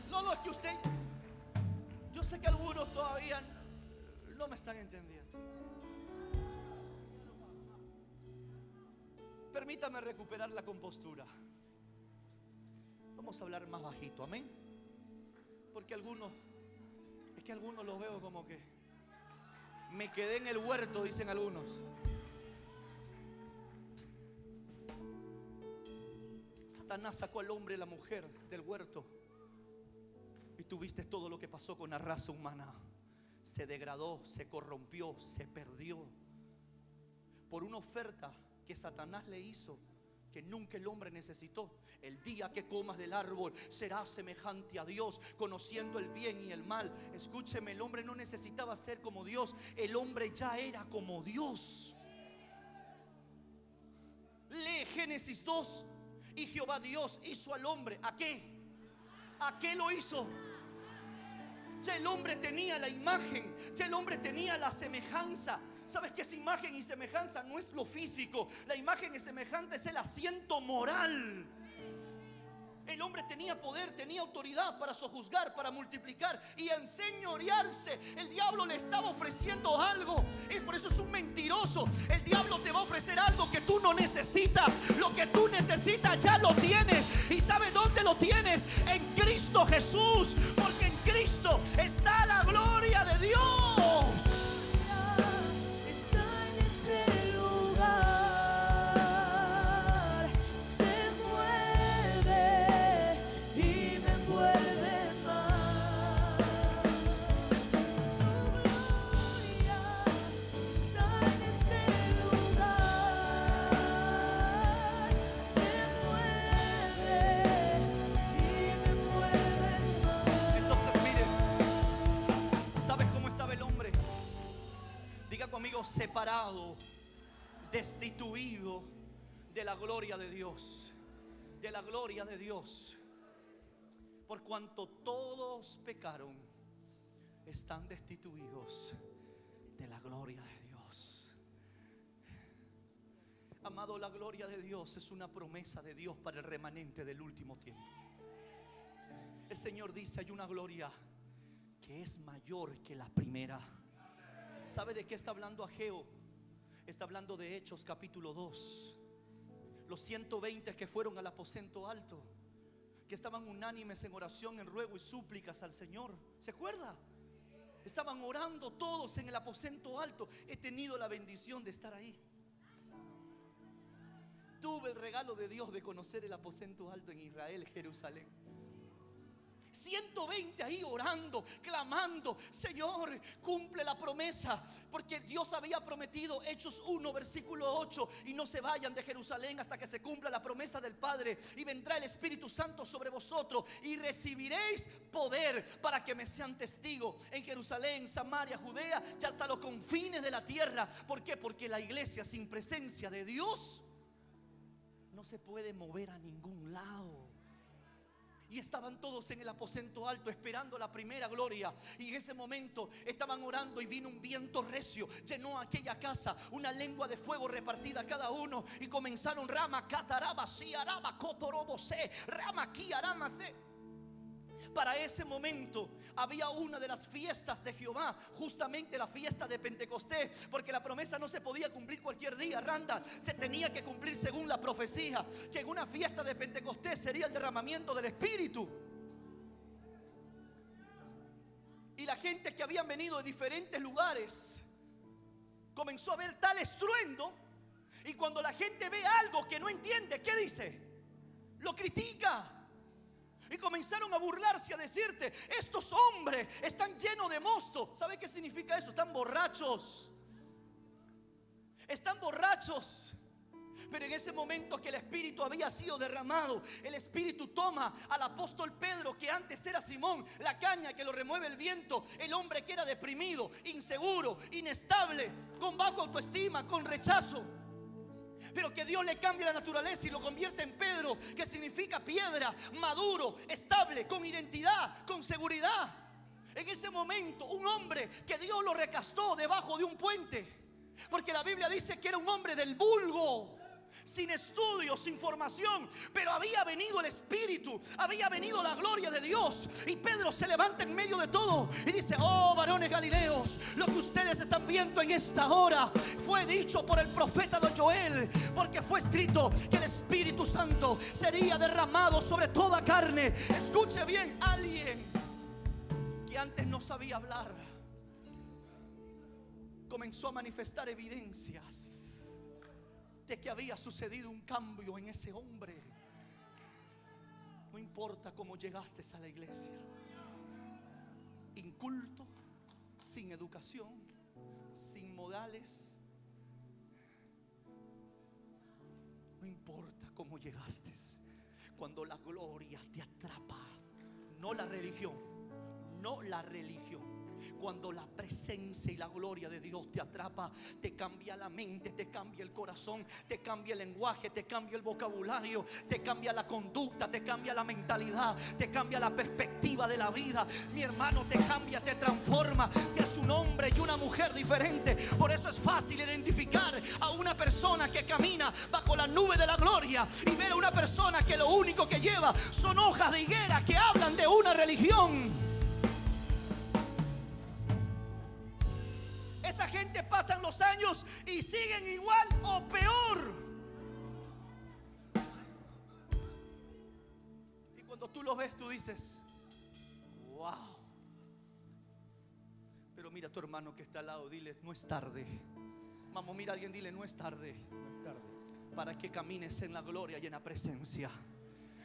No, es que usted, yo sé que algunos todavía no me están entendiendo. Permítame recuperar la compostura. Vamos a hablar más bajito, amén. Porque algunos los veo como que me quedé en el huerto, dicen algunos. Satanás sacó al hombre y la mujer del huerto, y tú viste todo lo que pasó con la raza humana. Se degradó, se corrompió, se perdió por una oferta que Satanás le hizo, que nunca el hombre necesitó. El día que comas del árbol serás semejante a Dios, conociendo el bien y el mal. Escúcheme, el hombre no necesitaba ser como Dios. El hombre ya era como Dios. Lee Génesis 2. Y Jehová Dios hizo al hombre, ¿a qué? ¿A qué lo hizo? Ya el hombre tenía la imagen, ya el hombre tenía la semejanza. ¿Sabes qué es imagen y semejanza? No es lo físico. La imagen y semejanza es el asiento moral. El hombre tenía poder, tenía autoridad para sojuzgar, para multiplicar y enseñorearse. El diablo le estaba ofreciendo algo. Por eso es un mentiroso. El diablo te va a ofrecer algo que tú no necesitas. Lo que tú necesitas ya lo tienes. ¿Y sabes dónde lo tienes? En Cristo Jesús. Porque en Cristo está la gloria de Dios. Está en este lugar, se mueve y me envuelve más. Su gloria está en este lugar, se mueve y me envuelve más. Entonces mire, ¿sabes cómo estaba el hombre? Diga conmigo: separado, destituido de la gloria de Dios. De la gloria de Dios. Por cuanto todos pecaron, están destituidos de la gloria de Dios. Amado, la gloria de Dios es una promesa de Dios para el remanente del último tiempo. El Señor dice: hay una gloria que es mayor que la primera. ¿Sabe de qué está hablando Ageo? Está hablando de Hechos capítulo 2. Los 120 que fueron al aposento alto, que estaban unánimes en oración, en ruego y súplicas al Señor. ¿Se acuerda? Estaban orando todos en el aposento alto. He tenido la bendición de estar ahí. Tuve el regalo de Dios de conocer el aposento alto en Israel, Jerusalén. 120 ahí orando, clamando: Señor, cumple la promesa. Porque Dios había prometido, Hechos 1 versículo 8: y no se vayan de Jerusalén hasta que se cumpla la promesa del Padre, y vendrá el Espíritu Santo sobre vosotros, y recibiréis poder para que me sean testigos en Jerusalén, Samaria, Judea y hasta los confines de la tierra. ¿Por qué? Porque la iglesia sin presencia de Dios no se puede mover a ningún lado. Y estaban todos en el aposento alto esperando la primera gloria. Y en ese momento estaban orando y vino un viento recio, llenó aquella casa, una lengua de fuego repartida a cada uno. Y comenzaron: Rama, Cataraba, Siaraba, Cotorobose, Rama, Kiarama, Se. Para ese momento había una de las fiestas de Jehová, justamente la fiesta de Pentecostés, porque la promesa no se podía cumplir cualquier día, Randa, se tenía que cumplir según la profecía, que en una fiesta de Pentecostés sería el derramamiento del Espíritu. Y la gente que habían venido de diferentes lugares comenzó a ver tal estruendo. Y cuando la gente ve algo que no entiende, ¿qué dice? Lo critica. Y comenzaron a burlarse, a decirte: estos hombres están llenos de mosto. ¿Sabe qué significa eso? Están borrachos. Están borrachos. Pero en ese momento que el Espíritu había sido derramado, el Espíritu toma al apóstol Pedro, que antes era Simón, la caña que lo remueve el viento, el hombre que era deprimido, inseguro, inestable, con baja autoestima, con rechazo. Pero que Dios le cambia la naturaleza y lo convierte en Pedro, que significa piedra, maduro, estable, con identidad, con seguridad. En ese momento, un hombre que Dios lo recastó debajo de un puente, porque la Biblia dice que era un hombre del vulgo, sin estudios, sin formación, pero había venido el Espíritu, había venido la gloria de Dios. Y Pedro se levanta en medio de todo y dice: oh varones galileos, lo que ustedes están viendo en esta hora fue dicho por el profeta don Joel, porque fue escrito que el Espíritu Santo sería derramado sobre toda carne. Escuche bien, alguien que antes no sabía hablar comenzó a manifestar evidencias de que había sucedido un cambio en ese hombre. No importa cómo llegaste a la iglesia, inculto, sin educación, sin modales, no importa cómo llegaste, cuando la gloria te atrapa, no la religión, no la religión, Cuando la presencia y la gloria de Dios te atrapa, te cambia la mente, te cambia el corazón, te cambia el lenguaje, te cambia el vocabulario, te cambia la conducta, te cambia la mentalidad, te cambia la perspectiva de la vida. Mi hermano, te cambia, te transforma, te hace un hombre y una mujer diferente. Por eso es fácil identificar a una persona que camina bajo la nube de la gloria y ver a una persona que lo único que lleva son hojas de higuera que hablan de una religión. Esa gente pasan los años y siguen igual o peor. Y cuando tú los ves, tú dices, wow. Pero mira a tu hermano que está al lado, dile, no es tarde. Vamos, mira a alguien, dile, no es tarde. No es tarde. Para que camines en la gloria y en la presencia.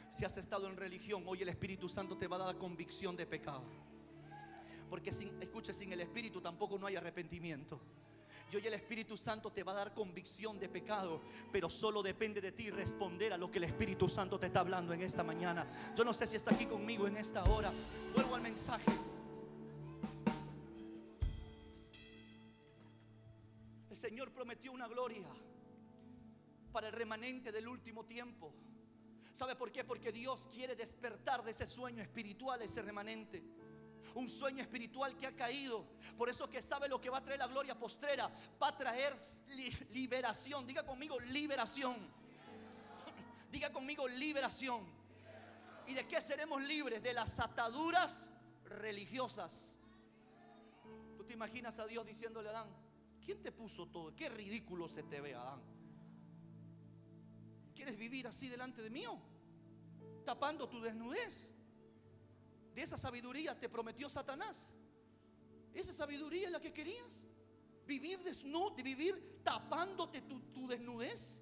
Si has estado en religión, hoy el Espíritu Santo te va a dar convicción de pecado. Porque sin el Espíritu tampoco no hay arrepentimiento. Y hoy el Espíritu Santo te va a dar convicción de pecado, pero solo depende de ti responder a lo que el Espíritu Santo te está hablando en esta mañana. Yo no sé si está aquí conmigo en esta hora. Vuelvo al mensaje. El Señor prometió una gloria para el remanente del último tiempo. ¿Sabe por qué? Porque Dios quiere despertar de ese sueño espiritual, ese remanente. Un sueño espiritual que ha caído. Por eso que sabe lo que va a traer la gloria postrera. Va a traer liberación. Diga conmigo liberación. Diga conmigo liberación. ¿Y de qué seremos libres? De las ataduras religiosas. ¿Tú te imaginas a Dios diciéndole a Adán, ¿quién te puso todo? Qué ridículo se te ve, Adán. ¿Quieres vivir así delante de mí? Tapando tu desnudez. De esa sabiduría te prometió Satanás. Esa sabiduría es la que querías. Vivir desnudo, vivir tapándote tu desnudez.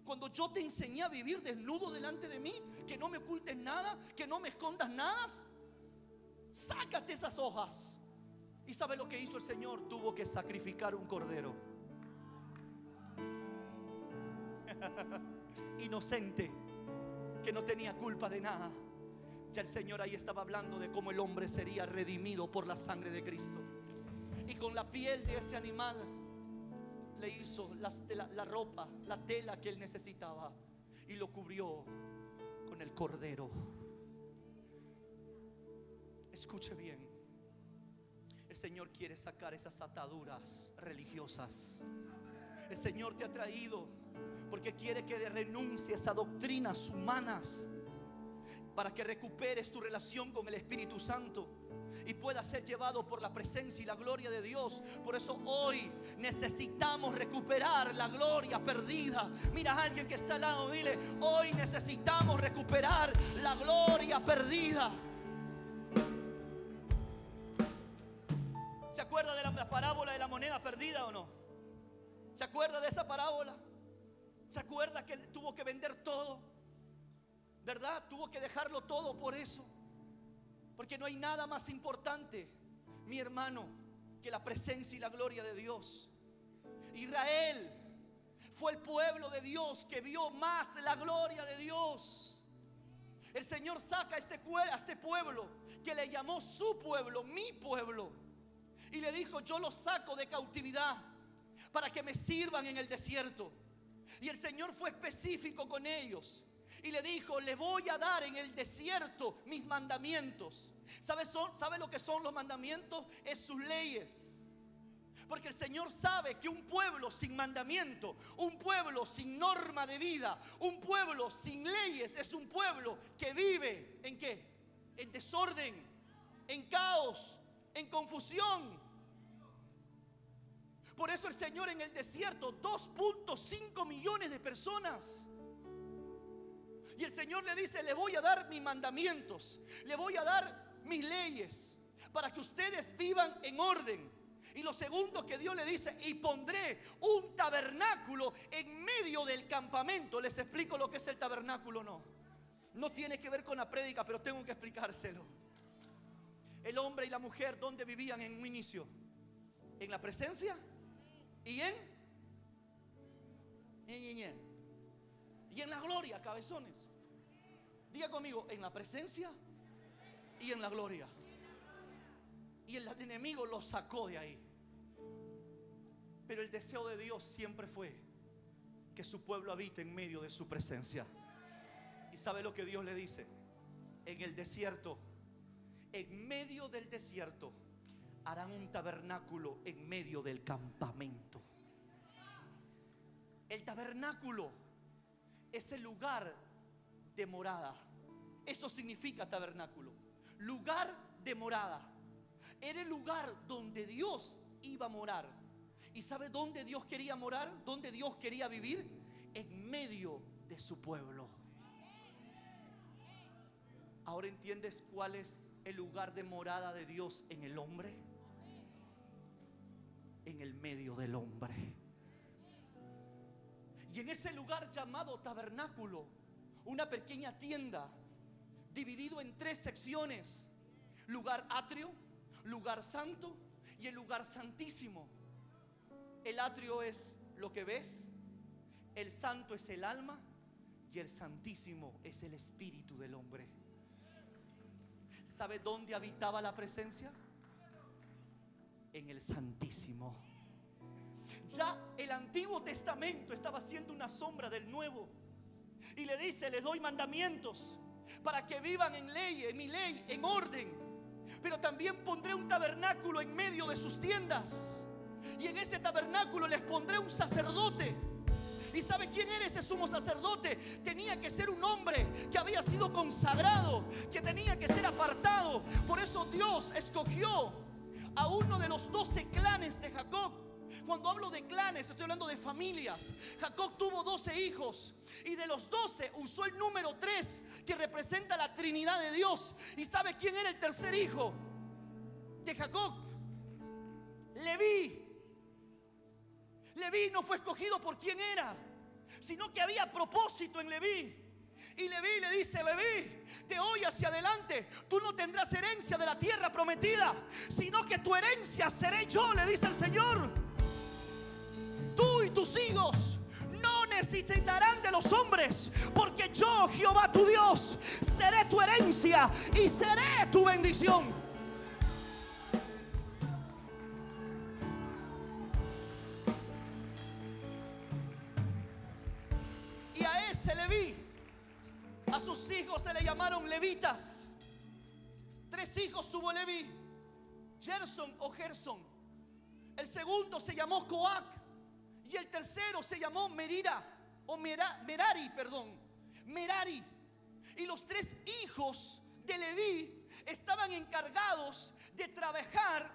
Cuando yo te enseñé a vivir desnudo delante de mí, que no me ocultes nada, que no me escondas nada. Sácate esas hojas. ¿Y sabe lo que hizo el Señor? Tuvo que sacrificar un cordero. Inocente, que no tenía culpa de nada. Ya el Señor ahí estaba hablando de cómo el hombre sería redimido por la sangre de Cristo. Y con la piel de ese animal le hizo la ropa, la tela que él necesitaba, y lo cubrió con el cordero. Escuche bien. El Señor quiere sacar esas ataduras religiosas. El Señor te ha traído porque quiere que renuncies a doctrinas humanas, para que recuperes tu relación con el Espíritu Santo y puedas ser llevado por la presencia y la gloria de Dios. Por eso hoy necesitamos recuperar la gloria perdida. Mira a alguien que está al lado, dile, hoy necesitamos recuperar la gloria perdida. ¿Se acuerda de la parábola de la moneda perdida o no? ¿Se acuerda de esa parábola? ¿Se acuerda que tuvo que vender todo? ¿Verdad? Tuvo que dejarlo todo por eso. Porque no hay nada más importante, mi hermano, que la presencia y la gloria de Dios. Israel fue el pueblo de Dios que vio más la gloria de Dios. El Señor saca a este pueblo que le llamó su pueblo, mi pueblo, y le dijo, yo los saco de cautividad para que me sirvan en el desierto. Y el Señor fue específico con ellos y le dijo, le voy a dar en el desierto mis mandamientos. ¿Sabe lo que son los mandamientos? Es sus leyes. Porque el Señor sabe que un pueblo sin mandamiento, un pueblo sin norma de vida, un pueblo sin leyes, es un pueblo que vive ¿en qué? En desorden, en caos, en confusión. Por eso el Señor en el desierto, 2.5 millones de personas. Y el Señor le dice, le voy a dar mis mandamientos, le voy a dar mis leyes, para que ustedes vivan en orden. Y lo segundo que Dios le dice, y pondré un tabernáculo en medio del campamento. Les explico lo que es el tabernáculo. No tiene que ver con la prédica, pero tengo que explicárselo. El hombre y la mujer, ¿dónde vivían en un inicio? En la presencia y en la gloria, cabezones. Diga conmigo, en la presencia y en la gloria. y el enemigo lo sacó de ahí. Pero el deseo de Dios siempre fue que su pueblo habite en medio de su presencia. ¿Y sabe lo que Dios le dice? En el desierto, en medio del desierto, harán un tabernáculo en medio del campamento. El tabernáculo es el lugar de morada. Eso significa tabernáculo, lugar de morada. Era el lugar donde Dios iba a morar. ¿Y sabe dónde Dios quería morar? ¿Dónde Dios quería vivir? En medio de su pueblo. ¿Ahora entiendes cuál es el lugar de morada de Dios en el hombre? En el medio del hombre. Y en ese lugar llamado tabernáculo, una pequeña tienda dividido en 3 secciones: lugar atrio, lugar santo y el lugar santísimo. El atrio es lo que ves, el santo es el alma y el santísimo es el espíritu del hombre. ¿Sabe dónde habitaba la presencia? En el santísimo. Ya el Antiguo Testamento estaba siendo una sombra del Nuevo. Y le dice: les doy mandamientos para que vivan en ley, en mi ley, en orden. Pero también pondré un tabernáculo en medio de sus tiendas. Y en ese tabernáculo les pondré un sacerdote. ¿Y sabe quién era ese sumo sacerdote? Tenía que ser un hombre que había sido consagrado, que tenía que ser apartado. Por eso Dios escogió a uno de los 12 clanes de Jacob. Cuando hablo de clanes, estoy hablando de familias. Jacob tuvo 12 hijos y de los 12 usó el número 3, que representa la Trinidad de Dios. ¿Y sabe quién era el tercer hijo de Jacob? Leví. Leví no fue escogido por quién era, sino que había propósito en Leví. Y Leví le dice: Leví, de hoy hacia adelante tú no tendrás herencia de la tierra prometida, sino que tu herencia seré yo, le dice el Señor. Tú y tus hijos no necesitarán de los hombres, porque yo, Jehová tu Dios, seré tu herencia y seré tu bendición. Y a ese Leví, a sus hijos se le llamaron levitas. 3 hijos tuvo Leví: Gerson o Gerson. El segundo se llamó Coac. Y el tercero se llamó Merari. Merari. Y los 3 hijos de Leví estaban encargados de trabajar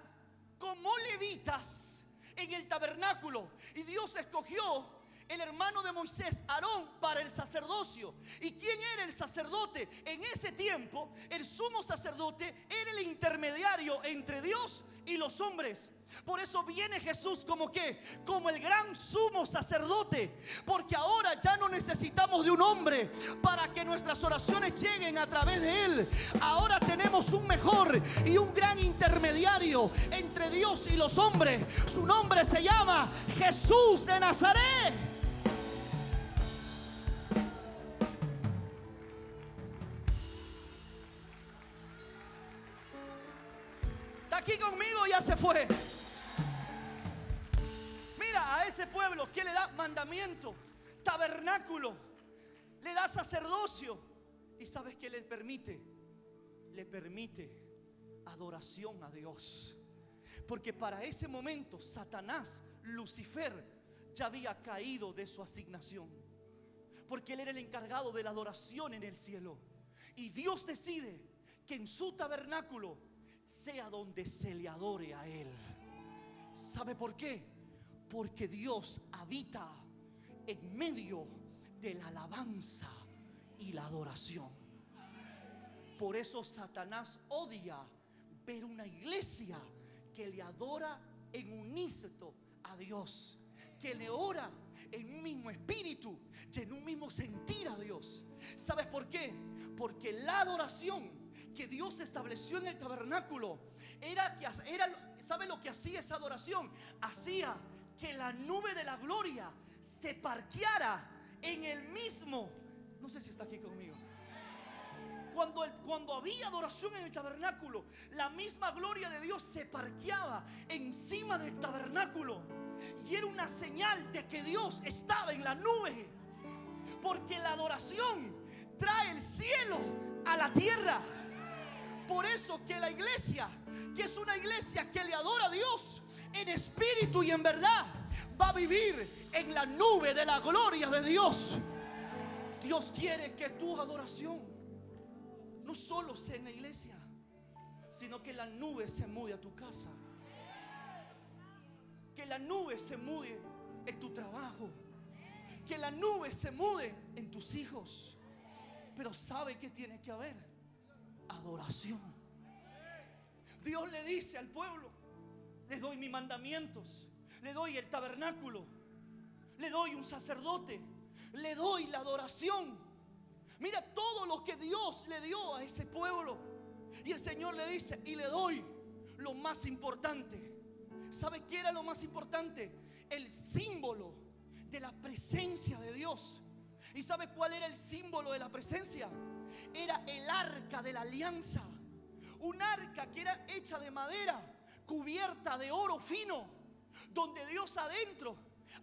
como levitas en el tabernáculo. Y Dios escogió el hermano de Moisés, Aarón, para el sacerdocio. ¿Y quién era el sacerdote? En ese tiempo, el sumo sacerdote era el intermediario entre Dios y los hombres. Por eso viene Jesús como ¿qué? Como el gran sumo sacerdote. Porque ahora ya no necesitamos de un hombre para que nuestras oraciones lleguen a través de él. Ahora tenemos un mejor y un gran intermediario entre Dios y los hombres. Su nombre se llama Jesús de Nazaret. Está aquí conmigo, ya se fue. Mira, a ese pueblo que le da mandamiento, tabernáculo, le da sacerdocio. ¿Y sabes qué le permite? Le permite adoración a Dios. Porque para ese momento Satanás, Lucifer, ya había caído de su asignación. Porque él era el encargado de la adoración en el cielo. Y Dios decide que en su tabernáculo sea donde se le adore a él. ¿Sabe por qué? Porque Dios habita en medio de la alabanza y la adoración. Por eso Satanás odia ver una iglesia que le adora en unísono a Dios, que le ora en un mismo espíritu y en un mismo sentir a Dios. ¿Sabes por qué? Porque la adoración que Dios estableció en el tabernáculo ¿sabe lo que hacía esa adoración? Hacía que la nube de la gloria se parqueara en el mismo. No sé si está aquí conmigo. Cuando había adoración en el tabernáculo, la misma gloria de Dios se parqueaba encima del tabernáculo. Y era una señal de que Dios estaba en la nube. Porque la adoración trae el cielo a la tierra. Por eso que la iglesia, que es una iglesia que le adora a Dios en espíritu y en verdad, va a vivir en la nube de la gloria de Dios. Dios quiere que tu adoración no solo sea en la iglesia, sino que la nube se mude a tu casa, que la nube se mude en tu trabajo, que la nube se mude en tus hijos. Pero ¿sabe qué tiene que haber? Adoración. Dios le dice al pueblo: les doy mis mandamientos, le doy el tabernáculo, le doy un sacerdote, le doy la adoración. Mira todo lo que Dios le dio a ese pueblo. Y el Señor le dice: y le doy lo más importante. ¿Sabe qué era lo más importante? El símbolo de la presencia de Dios. ¿Y sabe cuál era el símbolo de la presencia? Era el arca de la alianza. Un arca que era hecha de madera, cubierta de oro fino, donde Dios adentro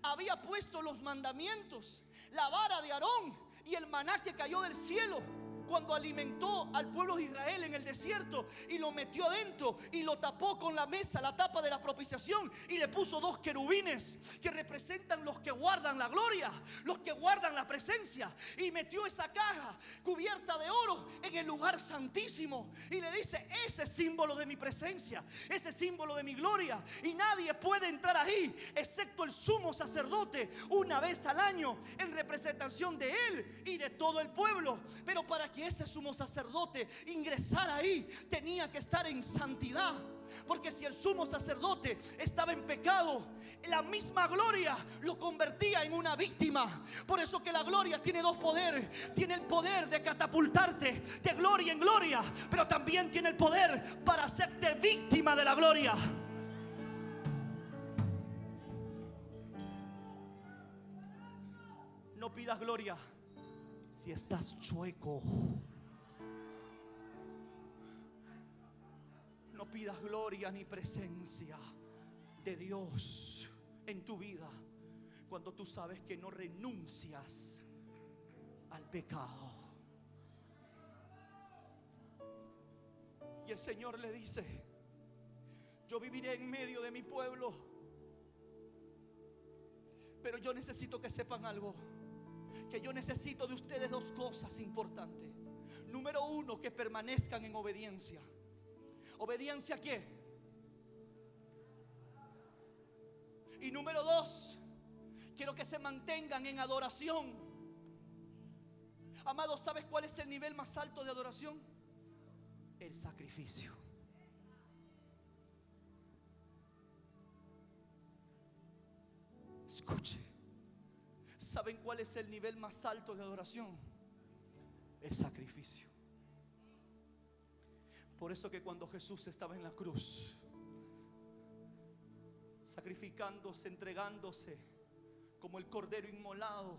había puesto los mandamientos, la vara de Aarón y el maná que cayó del cielo cuando alimentó al pueblo de Israel en el desierto, y lo metió adentro y lo tapó con la mesa, la tapa de la propiciación, y le puso 2 querubines que representan los que guardan la gloria, los que guardan la presencia, y metió esa caja cubierta de oro en el lugar santísimo, y le dice: ese símbolo de mi presencia, ese símbolo de mi gloria, y nadie puede entrar ahí excepto el sumo sacerdote una vez al año en representación de él y de todo el pueblo. Pero para que ese sumo sacerdote ingresara ahí, tenía que estar en santidad. Porque si el sumo sacerdote estaba en pecado, la misma gloria lo convertía en una víctima. Por eso que la gloria tiene 2 poderes. Tiene el poder de catapultarte de gloria en gloria, pero también tiene el poder para hacerte víctima de la gloria. No pidas gloria si estás chueco. No pidas gloria ni presencia de Dios en tu vida cuando tú sabes que no renuncias al pecado. Y el Señor le dice: yo viviré en medio de mi pueblo, pero yo necesito que sepan algo. Que yo necesito de ustedes 2 cosas importantes. Número 1, que permanezcan en obediencia. ¿Obediencia a qué? Y número 2, quiero que se mantengan en adoración. Amados, ¿sabes cuál es el nivel más alto de adoración? El sacrificio. Escuche. ¿Saben cuál es el nivel más alto de adoración? El sacrificio. Por eso que cuando Jesús estaba en la cruz, sacrificándose, entregándose como el cordero inmolado,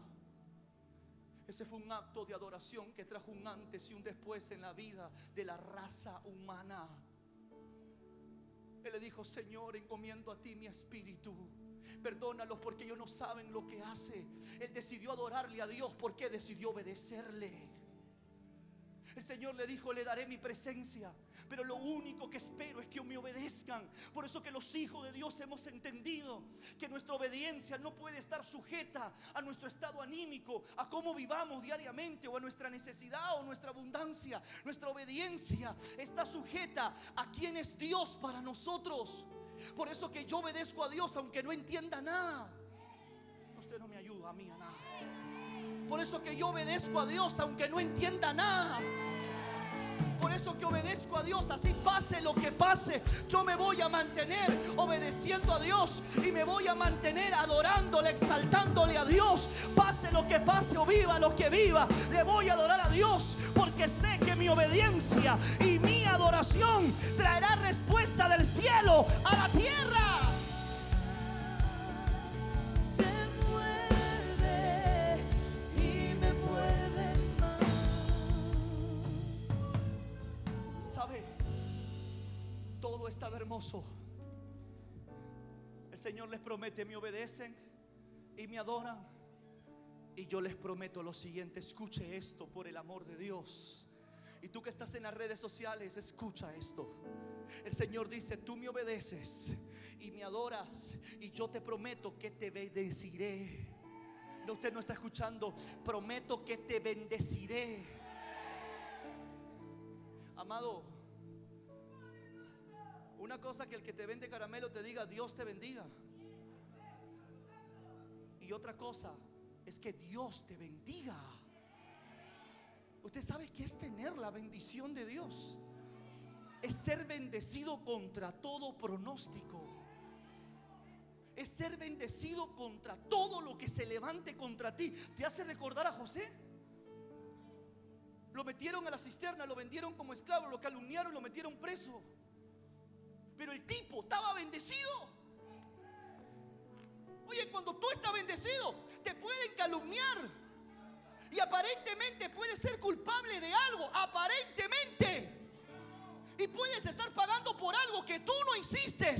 ese fue un acto de adoración que trajo un antes y un después en la vida de la raza humana. Él le dijo: Señor, encomiendo a ti mi espíritu. Perdónalos porque ellos no saben lo que hace. Él decidió adorarle a Dios porque decidió obedecerle. El Señor le dijo: le daré mi presencia, pero lo único que espero es que me obedezcan. Por eso que los hijos de Dios hemos entendido que nuestra obediencia no puede estar sujeta a nuestro estado anímico, a cómo vivamos diariamente, o a nuestra necesidad o nuestra abundancia. Nuestra obediencia está sujeta a quién es Dios para nosotros. Por eso que yo obedezco a Dios aunque no entienda nada. Usted no me ayuda a mí a nada. Por eso que yo obedezco a Dios aunque no entienda nada. Por eso que obedezco a Dios, así pase lo que pase, yo me voy a mantener obedeciendo a Dios y me voy a mantener adorándole, exaltándole a Dios. Pase lo que pase o viva lo que viva, le voy a adorar a Dios, porque sé que mi obediencia y mi adoración traerá respuesta del cielo a la tierra. estaba hermoso. El Señor les promete: me obedecen y me adoran, y yo les prometo lo siguiente. Escuche esto, por el amor de Dios. Y tú que estás en las redes sociales, escucha esto. El Señor dice: tú me obedeces y me adoras, y yo te prometo que te bendeciré. No, usted no está escuchando. Prometo que te bendeciré. Amado, una cosa que el que te vende caramelo te diga: Dios te bendiga. Y otra cosa es que Dios te bendiga. Usted sabe que es tener la bendición de Dios. Es ser bendecido contra todo pronóstico. Es ser bendecido contra todo lo que se levante contra ti. ¿Te hace recordar a José? Lo metieron a la cisterna, lo vendieron como esclavo, lo calumniaron, lo metieron preso. Pero el tipo estaba bendecido. Oye, cuando tú estás bendecido, te pueden calumniar y aparentemente puedes ser culpable de algo, aparentemente, y puedes estar pagando por algo que tú no hiciste.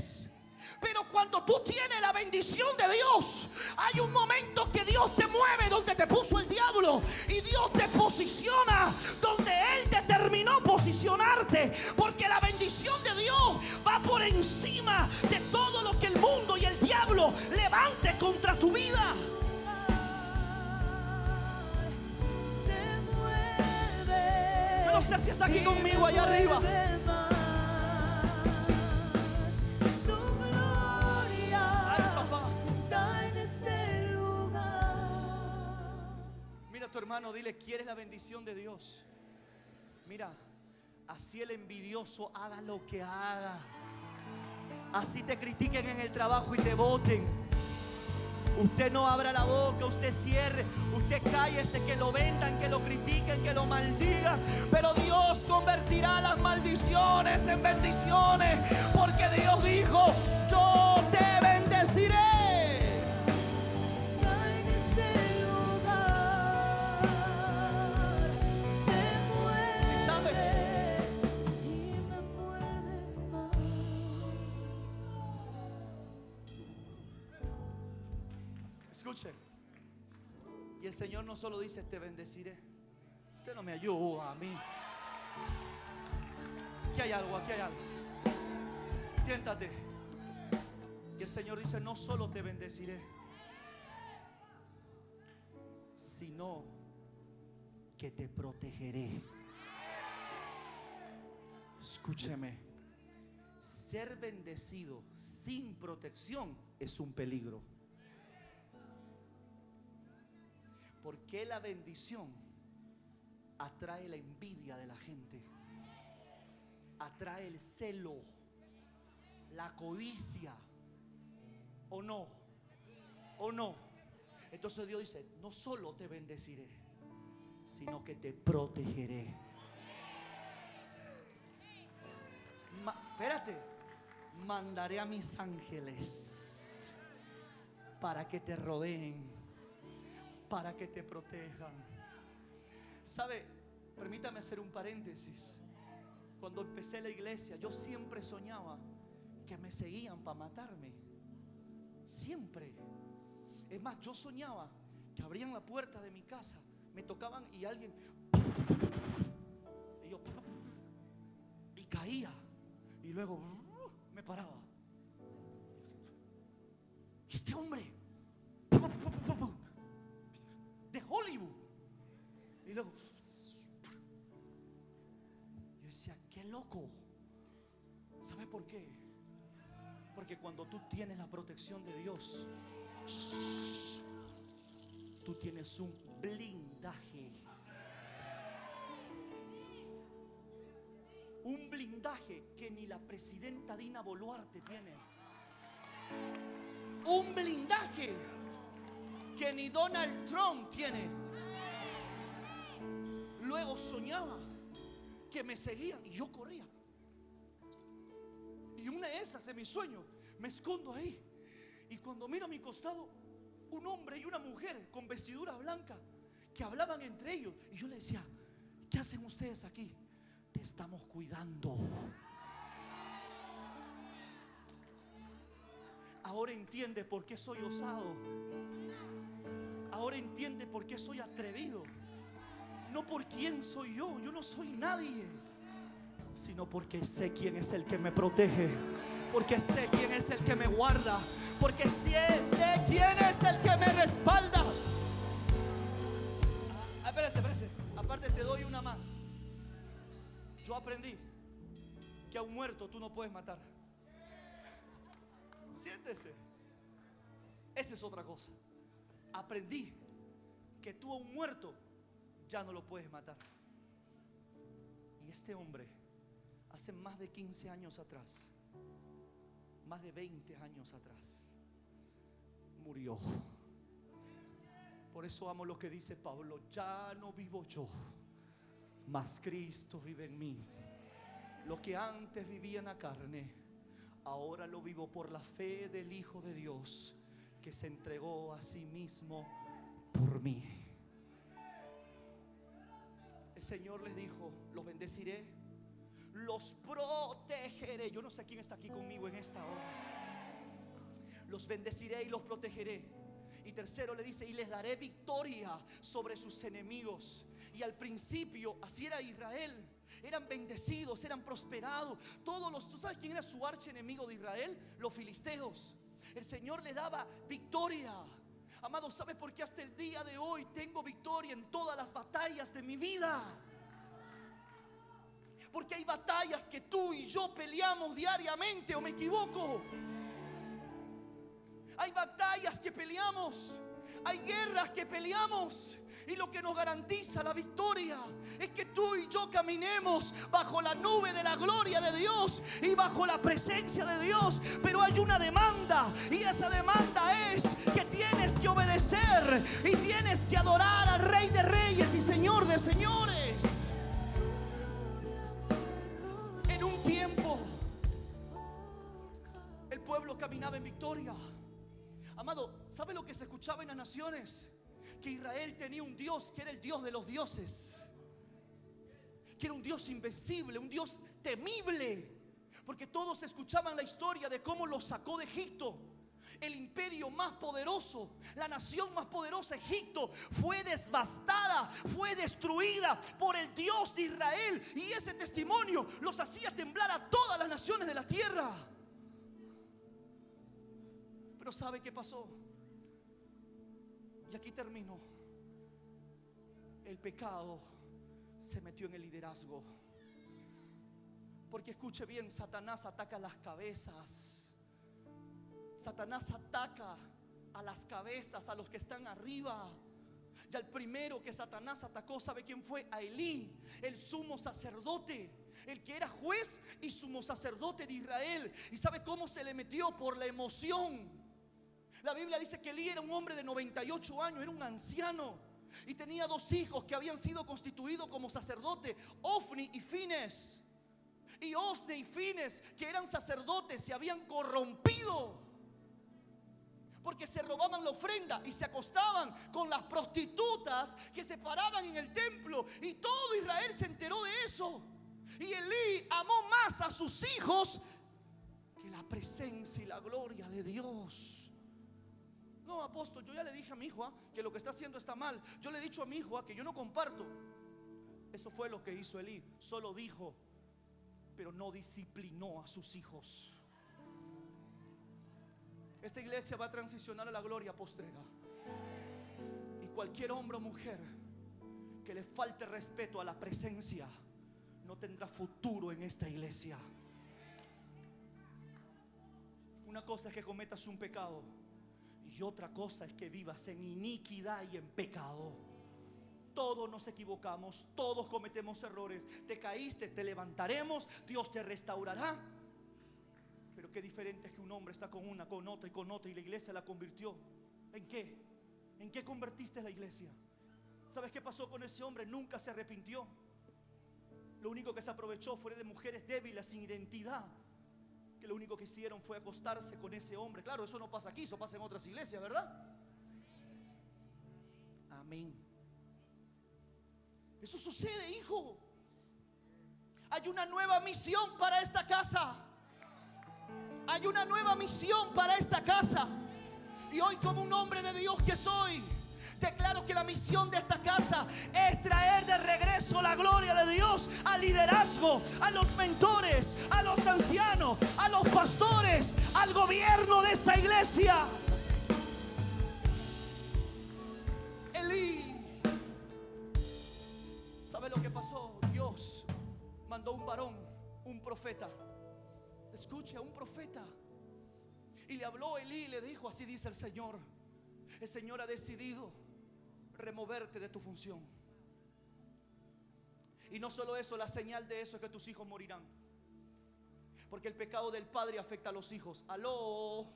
Pero cuando tú tienes la bendición de Dios, hay un momento que Dios te mueve donde te puso el diablo, y Dios te posiciona donde Él determinó posicionarte, porque la bendición de Dios va por encima de todo lo que el mundo y el diablo levante contra tu vida. Yo no sé si está aquí conmigo allá arriba. Mira a tu hermano, dile: ¿quieres la bendición de Dios? Mira, así el envidioso haga lo que haga, así te critiquen en el trabajo y te voten, usted no abra la boca, usted cierre, usted cállese, que lo vendan, que lo critiquen, que lo maldigan, pero Dios convertirá las maldiciones en bendiciones, porque Dios dijo: yo te bendeciré. Escuche, y el Señor no solo dice: te bendeciré. Usted no me ayuda a mí. Aquí hay algo, aquí hay algo. Siéntate. Y el Señor dice: no solo te bendeciré, sino que te protegeré. Escúcheme, ser bendecido sin protección es un peligro. Porque la bendición atrae la envidia de la gente, atrae el celo, la codicia. ¿O no? ¿O no? Entonces Dios dice: no solo te bendeciré, sino que te protegeré. Espérate. Mandaré a mis ángeles para que te rodeen, para que te protejan. ¿Sabe? Permítame hacer un paréntesis. Cuando empecé la iglesia, yo siempre soñaba que me seguían para matarme. Siempre. Es más, yo soñaba que abrían la puerta de mi casa, me tocaban y alguien, y yo, y caía, y luego me paraba. Este hombre de Hollywood, y luego yo decía: qué loco. ¿Sabe por qué? Porque cuando tú tienes la protección de Dios, tú tienes un blindaje. Un blindaje que ni la presidenta Dina Boluarte tiene. Un blindaje que ni Donald Trump tiene. Luego soñaba que me seguían y yo corría. Y una de esas en mi sueño, me escondo ahí. Y cuando miro a mi costado, un hombre y una mujer con vestidura blanca que hablaban entre ellos. Y yo le decía: ¿qué hacen ustedes aquí? Te estamos cuidando. Ahora entiende por qué soy osado. Ahora entiende por qué soy atrevido. No por quién soy yo. Yo no soy nadie. Sino porque sé quién es el que me protege. Porque sé quién es el que me guarda. Porque sé quién es el que me respalda. Espérese. Aparte te doy una más. Yo aprendí que a un muerto tú no puedes matar. Siéntese. Esa es otra cosa. Aprendí que tú a un muerto ya no lo puedes matar. Y este hombre, hace más de 15 años atrás, más de 20 años atrás, murió. Por eso amo lo que dice Pablo: ya no vivo yo, mas Cristo vive en mí. Lo que antes vivía en la carne, ahora lo vivo por la fe del Hijo de Dios, que se entregó a sí mismo por mí. El Señor les dijo: los bendeciré, los protegeré. Yo no sé quién está aquí conmigo en esta hora. Los bendeciré y los protegeré. Y tercero le dice: y les daré victoria sobre sus enemigos. Y al principio así era Israel. Eran bendecidos, eran prosperados. ¿Tú sabes quién era su archienemigo de Israel? Los filisteos. El Señor le daba victoria. Amado, ¿sabes por qué hasta el día de hoy tengo victoria en todas las batallas de mi vida? Porque hay batallas que tú y yo peleamos diariamente, ¿o me equivoco? Hay batallas que peleamos, hay guerras que peleamos, y lo que nos garantiza la victoria es que tú y yo caminemos bajo la nube de la gloria de Dios y bajo la presencia de Dios. Pero hay una demanda, y esa demanda es que tienes que obedecer y tienes que adorar al Rey de Reyes y Señor de Señores. En un tiempo el pueblo caminaba en victoria. Amado, ¿sabe lo que se escuchaba en las naciones? Que Israel tenía un Dios que era el Dios de los dioses, que era un Dios invencible, un Dios temible. Porque todos escuchaban la historia de cómo los sacó de Egipto. El imperio más poderoso, la nación más poderosa, Egipto, fue devastada, fue destruida por el Dios de Israel. Y ese testimonio los hacía temblar a todas las naciones de la tierra. Pero ¿sabe qué pasó? Y aquí termino. El pecado se metió en el liderazgo. Porque escuche bien, Satanás ataca las cabezas. Satanás ataca a las cabezas, a los que están arriba. Y al primero que Satanás atacó, ¿sabe quién fue? A Elí, el sumo sacerdote, el que era juez y sumo sacerdote de Israel. ¿Y sabe cómo se le metió? Por la emoción. La Biblia dice que Elí era un hombre de 98 años, era un anciano, y tenía 2 hijos que habían sido constituidos como sacerdotes, Ofni y Fines. Y Ofni y Fines, que eran sacerdotes, se habían corrompido porque se robaban la ofrenda y se acostaban con las prostitutas que se paraban en el templo. Y todo Israel se enteró de eso. Y Elí amó más a sus hijos que la presencia y la gloria de Dios. No, apóstol, yo ya le dije a mi hijo que lo que está haciendo está mal. Yo le he dicho a mi hijo que yo no comparto. Eso fue lo que hizo Elí. Solo dijo, pero no disciplinó a sus hijos. Esta iglesia va a transicionar a la gloria postrera. Y cualquier hombre o mujer que le falte respeto a la presencia no tendrá futuro en esta iglesia. Una cosa es que cometas un pecado, y otra cosa es que vivas en iniquidad y en pecado. Todos nos equivocamos, todos cometemos errores. Te caíste, te levantaremos, Dios te restaurará. Pero qué diferente es que un hombre está con una, con otra y la iglesia la convirtió. ¿En qué? ¿En qué convertiste la iglesia? ¿Sabes qué pasó con ese hombre? Nunca se arrepintió. Lo único que se aprovechó fue de mujeres débiles, sin identidad, que lo único que hicieron fue acostarse con ese hombre. Claro, eso no pasa aquí, eso pasa en otras iglesias, ¿verdad? Amén. Eso sucede, hijo. Hay una nueva misión para esta casa. Hay una nueva misión para esta casa. Y hoy, como un hombre de Dios que soy, declaro que la misión de esta casa es traer de regreso la gloria de Dios al liderazgo, a los mentores, a los ancianos, a los pastores, al gobierno de esta iglesia. Elí, ¿sabe lo que pasó? Dios mandó un varón, un profeta. Escuche, un profeta. Y le habló Elí y le dijo: así dice el Señor ha decidido removerte de tu función. Y no solo eso, la señal de eso es que tus hijos morirán. Porque el pecado del padre afecta a los hijos. Aló.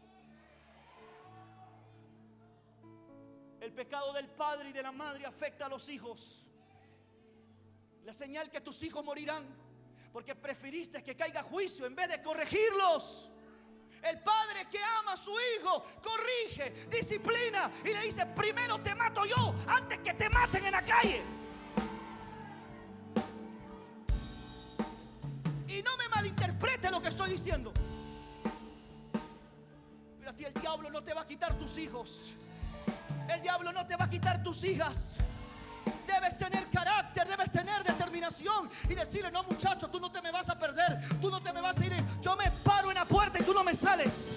El pecado del padre y de la madre afecta a los hijos. La señal que tus hijos morirán porque preferiste que caiga juicio en vez de corregirlos. El padre que ama a su hijo corrige, disciplina y le dice: primero te mato yo antes que te maten en la calle. Y no me malinterprete lo que estoy diciendo, pero a ti el diablo no te va a quitar tus hijos. El diablo no te va a quitar tus hijas. Debes tener carácter, debes tener determinación y decirle: no, muchacho, tú no te me vas a perder, tú no te me vas a ir. Yo me paro en la puerta y tú no me sales.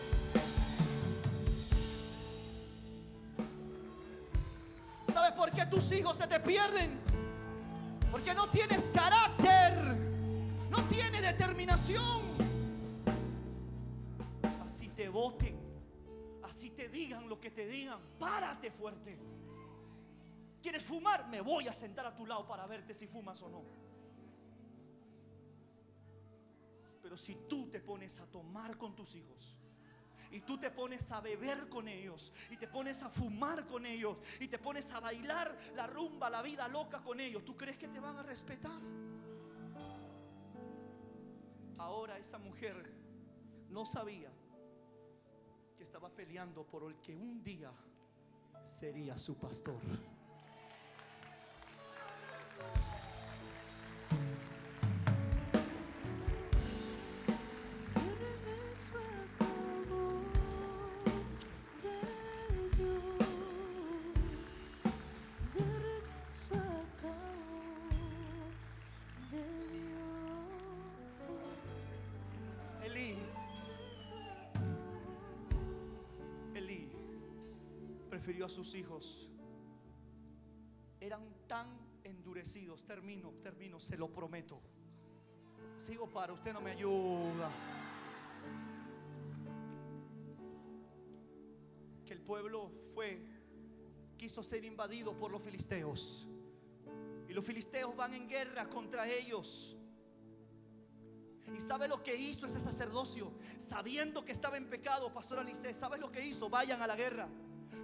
¿Sabes por qué tus hijos se te pierden? Porque no tienes carácter, no tienes determinación. Así te voten, así te digan lo que te digan, párate fuerte. ¿Quieres fumar? Me voy a sentar a tu lado para verte si fumas o no. Pero si tú te pones a tomar con tus hijos, y tú te pones a beber con ellos, y te pones a fumar con ellos, y te pones a bailar la rumba, la vida loca con ellos, ¿tú crees que te van a respetar? Ahora esa mujer no sabía que estaba peleando por el que un día sería su pastor. Elí prefirió a sus hijos. Eran tan endurecidos. Termino, se lo prometo. Sigo para, usted no me ayuda. Que el pueblo quiso ser invadido por los filisteos. Y los filisteos van en guerra contra ellos. ¿Y sabe lo que hizo ese sacerdocio? Sabiendo que estaba en pecado, Pastor Alice, ¿sabes lo que hizo? Vayan a la guerra.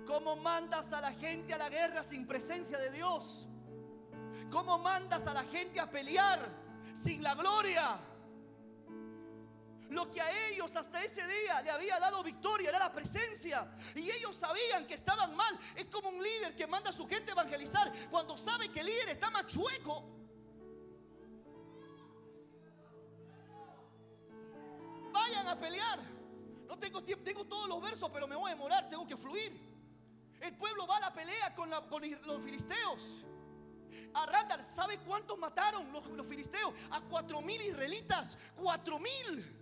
¿Cómo mandas a la gente a la guerra sin presencia de Dios? ¿Cómo mandas a la gente a pelear sin la gloria? Lo que a ellos hasta ese día le había dado victoria era la presencia. Y ellos sabían que estaban mal. Es como un líder que manda a su gente a evangelizar cuando sabe que el líder está más chueco. Vayan a pelear. No tengo tiempo, tengo todos los versos, pero me voy a demorar, tengo que fluir. El pueblo va a la pelea con los filisteos. A Randall, ¿sabe cuántos mataron los filisteos? A 4,000 israelitas. 4,000.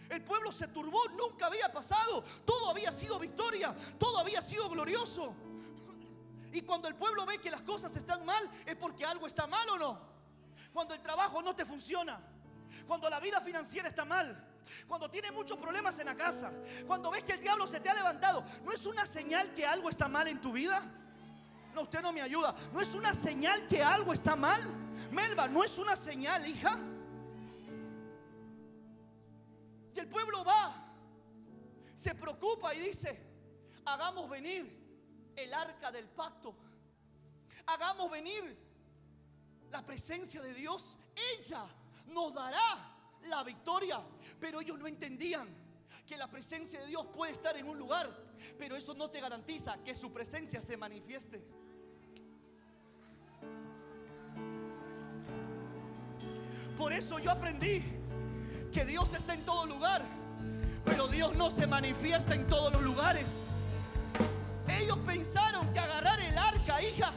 El pueblo se turbó, nunca había pasado. Todo había sido victoria, todo había sido glorioso. Y cuando el pueblo ve que las cosas están mal, es porque algo está mal, ¿o no? Cuando el trabajo no te funciona, cuando la vida financiera está mal, cuando tienes muchos problemas en la casa, cuando ves que el diablo se te ha levantado, ¿no es una señal que algo está mal en tu vida? No, usted no me ayuda. ¿No es una señal que algo está mal? Melba, ¿no es una señal, hija? Y el pueblo va, se preocupa y dice: hagamos venir el arca del pacto, hagamos venir la presencia de Dios. Ella nos dará la victoria. Pero ellos no entendían que la presencia de Dios puede estar en un lugar, pero eso no te garantiza que su presencia se manifieste. Por eso yo aprendí que Dios está en todo lugar, Pero Dios no se manifiesta en todos los lugares. Ellos pensaron que agarrar el arca, hija,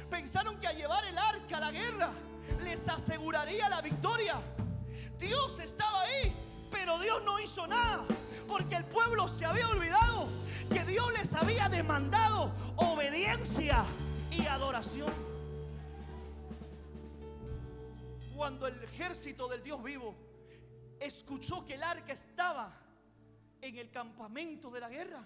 pensaron que a llevar el arca a la guerra les aseguraría la victoria. Dios estaba ahí, pero Dios no hizo nada, porque el pueblo se había olvidado que Dios les había demandado obediencia y adoración. Cuando el ejército del Dios vivo escuchó que el arca estaba en el campamento de la guerra,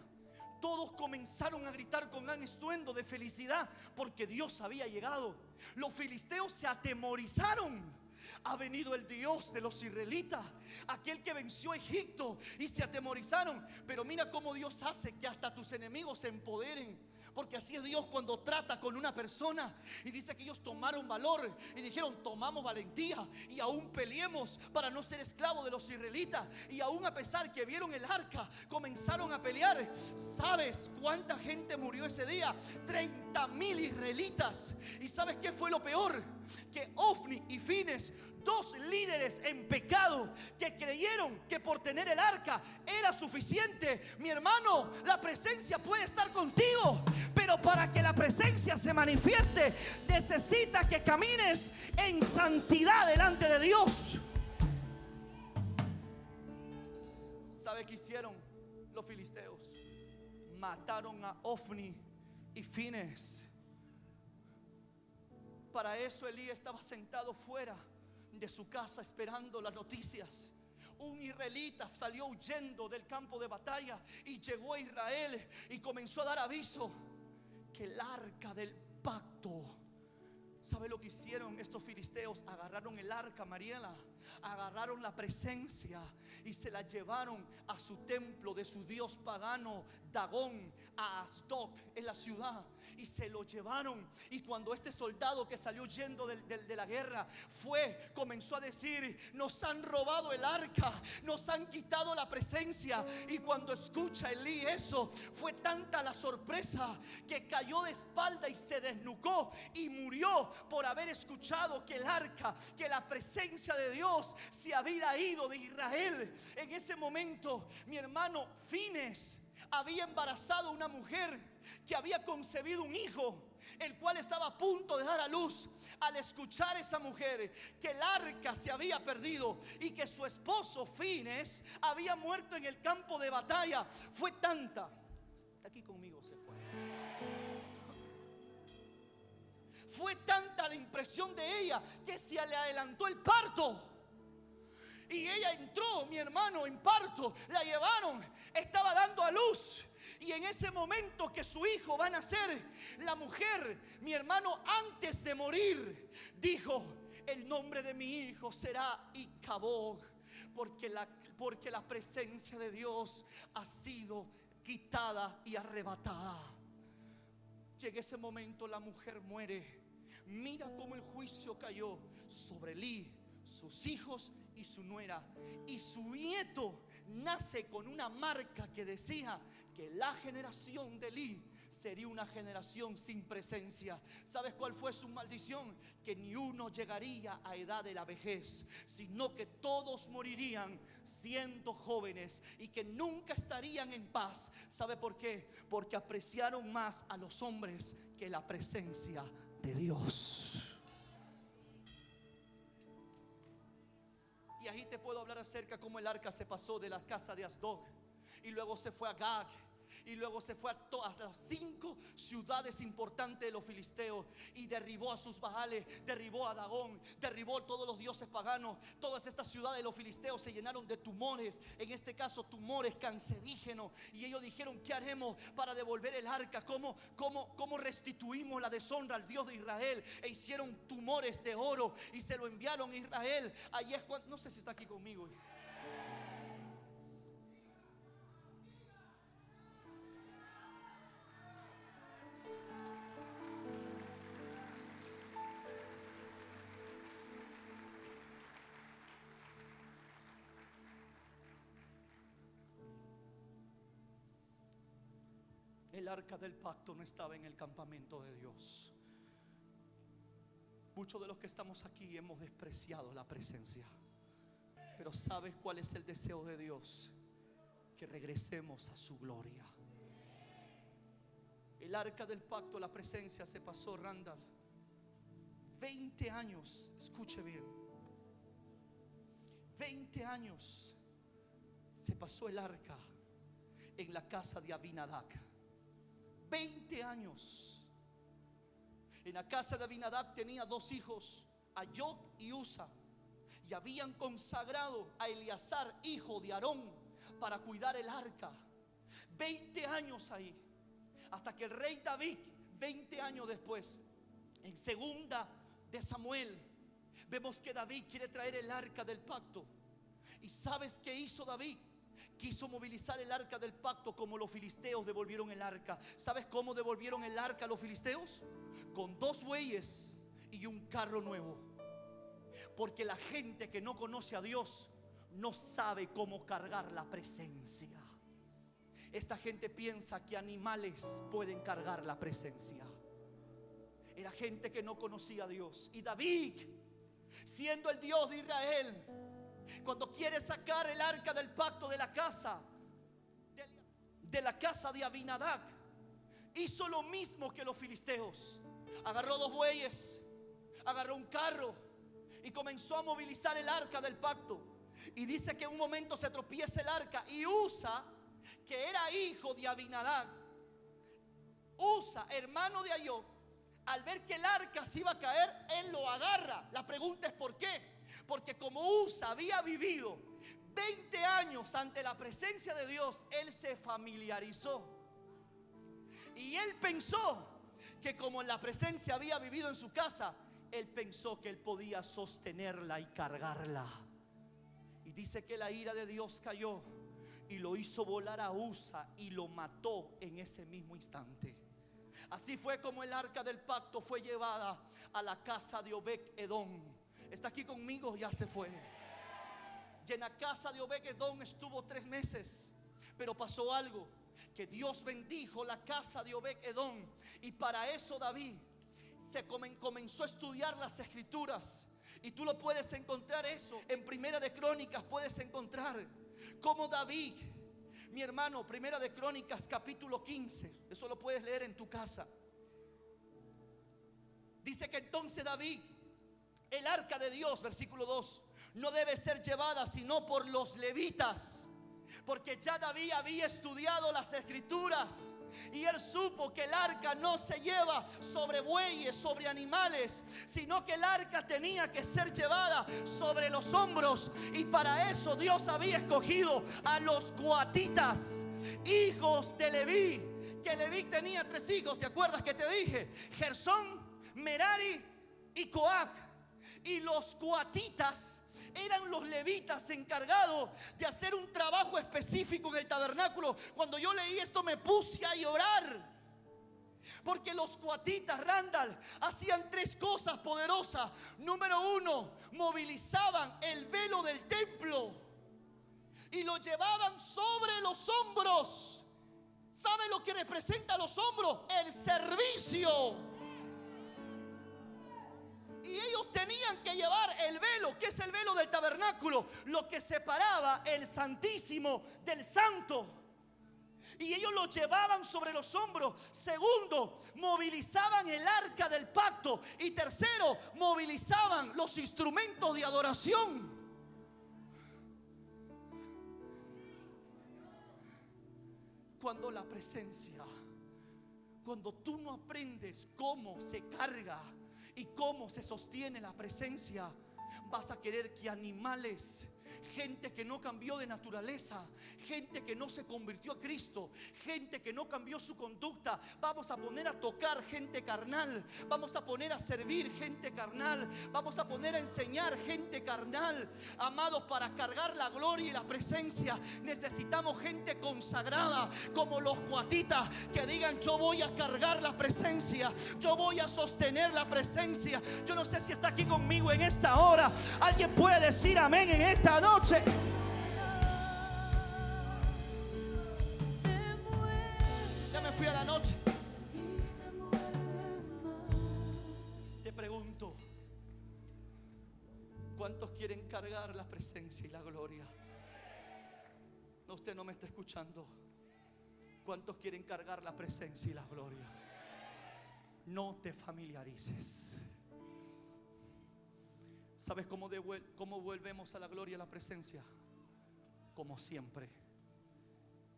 todos comenzaron a gritar con gran estruendo de felicidad, porque Dios había llegado. Los filisteos se atemorizaron. Ha venido el Dios de los israelitas, aquel que venció a Egipto, y se atemorizaron. Pero mira cómo Dios hace que hasta tus enemigos se empoderen. Porque así es Dios cuando trata con una persona. Y dice que ellos tomaron valor y dijeron: tomamos valentía y aún peleemos para no ser esclavos de los israelitas. Y aún a pesar que vieron el arca, comenzaron a pelear. ¿Sabes cuánta gente murió ese día? 30,000 israelitas. ¿Y sabes qué fue lo peor? Que Ofni y Fines, dos líderes en pecado, que creyeron que por tener el arca era suficiente. Mi hermano, la presencia puede estar contigo, pero para que la presencia se manifieste, necesita que camines en santidad delante de Dios. ¿Sabe qué hicieron los filisteos? Mataron a Ofni y Fines. Para eso Elí estaba sentado fuera de su casa esperando las noticias. Un israelita salió huyendo del campo de batalla y llegó a Israel y comenzó a dar aviso que el arca del pacto. ¿Sabe lo que hicieron estos filisteos? Agarraron el arca, Mariela, agarraron la presencia y se la llevaron a su templo de su dios pagano Dagón, a Asdod, en la ciudad. Y se lo llevaron. Y cuando este soldado que salió huyendo de la guerra comenzó a decir: nos han robado el arca, nos han quitado la presencia. Y cuando escucha Elí eso, fue tanta la sorpresa que cayó de espalda y se desnucó y murió por haber escuchado que el arca, que la presencia de Dios se había ido de Israel. En ese momento, mi hermano, Fines había embarazado a una mujer que había concebido un hijo, el cual estaba a punto de dar a luz. Al escuchar esa mujer que el arca se había perdido y que su esposo Fines había muerto en el campo de batalla, fue tanta, aquí conmigo se fue tanta la impresión de ella que se le adelantó el parto. Y ella entró, mi hermano, en parto. La llevaron, estaba dando a luz. Y en ese momento que su hijo va a nacer, la mujer, mi hermano, antes de morir, dijo: el nombre de mi hijo será Icabod, porque la presencia de Dios ha sido quitada y arrebatada. Llega ese momento, la mujer muere. Mira cómo el juicio cayó sobre Elí, sus hijos y su nuera. Y su nieto nace con una marca que decía que la generación de Elí sería una generación sin presencia. ¿Sabes cuál fue su maldición? Que ni uno llegaría a edad de la vejez, sino que todos morirían siendo jóvenes y que nunca estarían en paz. ¿Sabe por qué? Porque apreciaron más a los hombres que la presencia de Dios. Y ahí te puedo hablar acerca cómo el arca se pasó de la casa de Asdod y luego se fue a Gag, y luego se fue a todas las 5 ciudades importantes de los filisteos y derribó a sus baales, derribó a Dagón, derribó a todos los dioses paganos. Todas estas ciudades de los filisteos se llenaron de tumores, en este caso tumores cancerígenos. Y ellos dijeron: ¿qué haremos para devolver el arca? ¿Cómo restituimos la deshonra al Dios de Israel? E hicieron tumores de oro y se lo enviaron a Israel. Ahí es cuando, no sé si está aquí conmigo. El arca del pacto no estaba en el campamento de Dios. Muchos de los que estamos aquí hemos despreciado la presencia. Pero ¿sabes cuál es el deseo de Dios? que regresemos a su gloria. El arca del pacto, la presencia, se pasó, Randall, 20 años, escuche bien, 20 años se pasó el arca en la casa de Abinadab. 20 años. En la casa de Abinadab tenía dos hijos, Ayob y Usa, y habían consagrado a Eleazar, hijo de Aarón, para cuidar el arca. 20 años ahí, hasta que el rey David, 20 años después, en segunda de Samuel, vemos que David quiere traer el arca del pacto. ¿Y sabes qué hizo David? Quiso movilizar el arca del pacto como los filisteos devolvieron el arca. ¿Sabes cómo devolvieron el arca a los filisteos? Con 2 bueyes y un carro nuevo. Porque la gente que no conoce a Dios no sabe cómo cargar la presencia. Esta gente piensa que animales pueden cargar la presencia. Era gente que no conocía a Dios. Y David, siendo el Dios de Israel, cuando quiere sacar el arca del pacto de la casa de Abinadab, hizo lo mismo que los filisteos. Agarró 2 bueyes, agarró un carro y comenzó a movilizar el arca del pacto. Y dice que en un momento se tropieza el arca, y Usa, que era hijo de Abinadab, Usa, hermano de Ayob, al ver que el arca se iba a caer, él lo agarra. La pregunta es ¿por qué? Porque como Usa había vivido 20 años ante la presencia de Dios, él se familiarizó. Y él pensó que como en la presencia había vivido en su casa, él pensó que él podía sostenerla y cargarla. Y dice que la ira de Dios cayó y lo hizo volar a Usa y lo mató en ese mismo instante. Así fue como el arca del pacto fue llevada a la casa de Obed-Edom. ¿Está aquí conmigo? Ya se fue. Y en la casa de Obed-Edom estuvo 3 meses. Pero pasó algo, que Dios bendijo la casa de Obed-Edom. Y para eso David comenzó a estudiar las escrituras. Y tú lo puedes encontrar eso en Primera de Crónicas. Puedes encontrar cómo David, mi hermano, Primera de Crónicas capítulo 15, eso lo puedes leer en tu casa. Dice que entonces David, el arca de Dios, versículo 2, no debe ser llevada sino por los levitas, porque ya David había estudiado las escrituras y él supo que el arca no se lleva sobre bueyes, sobre animales, sino que el arca tenía que ser llevada sobre los hombros. Y para eso Dios había escogido a los coatitas, hijos de Leví. Que Leví tenía 3 hijos, ¿te acuerdas que te dije? Gersón, Merari y Coac. Y los coatitas eran los levitas encargados de hacer un trabajo específico en el tabernáculo. Cuando yo leí esto me puse a llorar, porque los coatitas, Randall, hacían 3 cosas poderosas. Número 1, movilizaban el velo del templo y lo llevaban sobre los hombros. ¿Sabe lo que representa los hombros? El servicio. Y ellos tenían que llevar el velo, que es el velo del tabernáculo, lo que separaba el santísimo del santo. Y ellos lo llevaban sobre los hombros. Segundo, movilizaban el arca del pacto. Y tercero, movilizaban los instrumentos de adoración. Cuando la presencia, cuando tú no aprendes cómo se carga y cómo se sostiene la presencia, vas a querer que animales, gente que no cambió de naturaleza, gente que no se convirtió a Cristo, gente que no cambió su conducta, vamos a poner a tocar gente carnal, vamos a poner a servir gente carnal, vamos a poner a enseñar gente carnal. Amados, para cargar la gloria y la presencia necesitamos gente consagrada, como los coatitas, que digan: yo voy a cargar la presencia, yo voy a sostener la presencia. Yo no sé si está aquí conmigo en esta hora. Alguien puede decir amén en esta noche. Ya me fui a la noche. Te pregunto, ¿cuántos quieren cargar la presencia y la gloria? No, usted no me está escuchando. ¿Cuántos quieren cargar la presencia y la gloria? No te familiarices. ¿Sabes cómo volvemos a la gloria y a la presencia? Como siempre,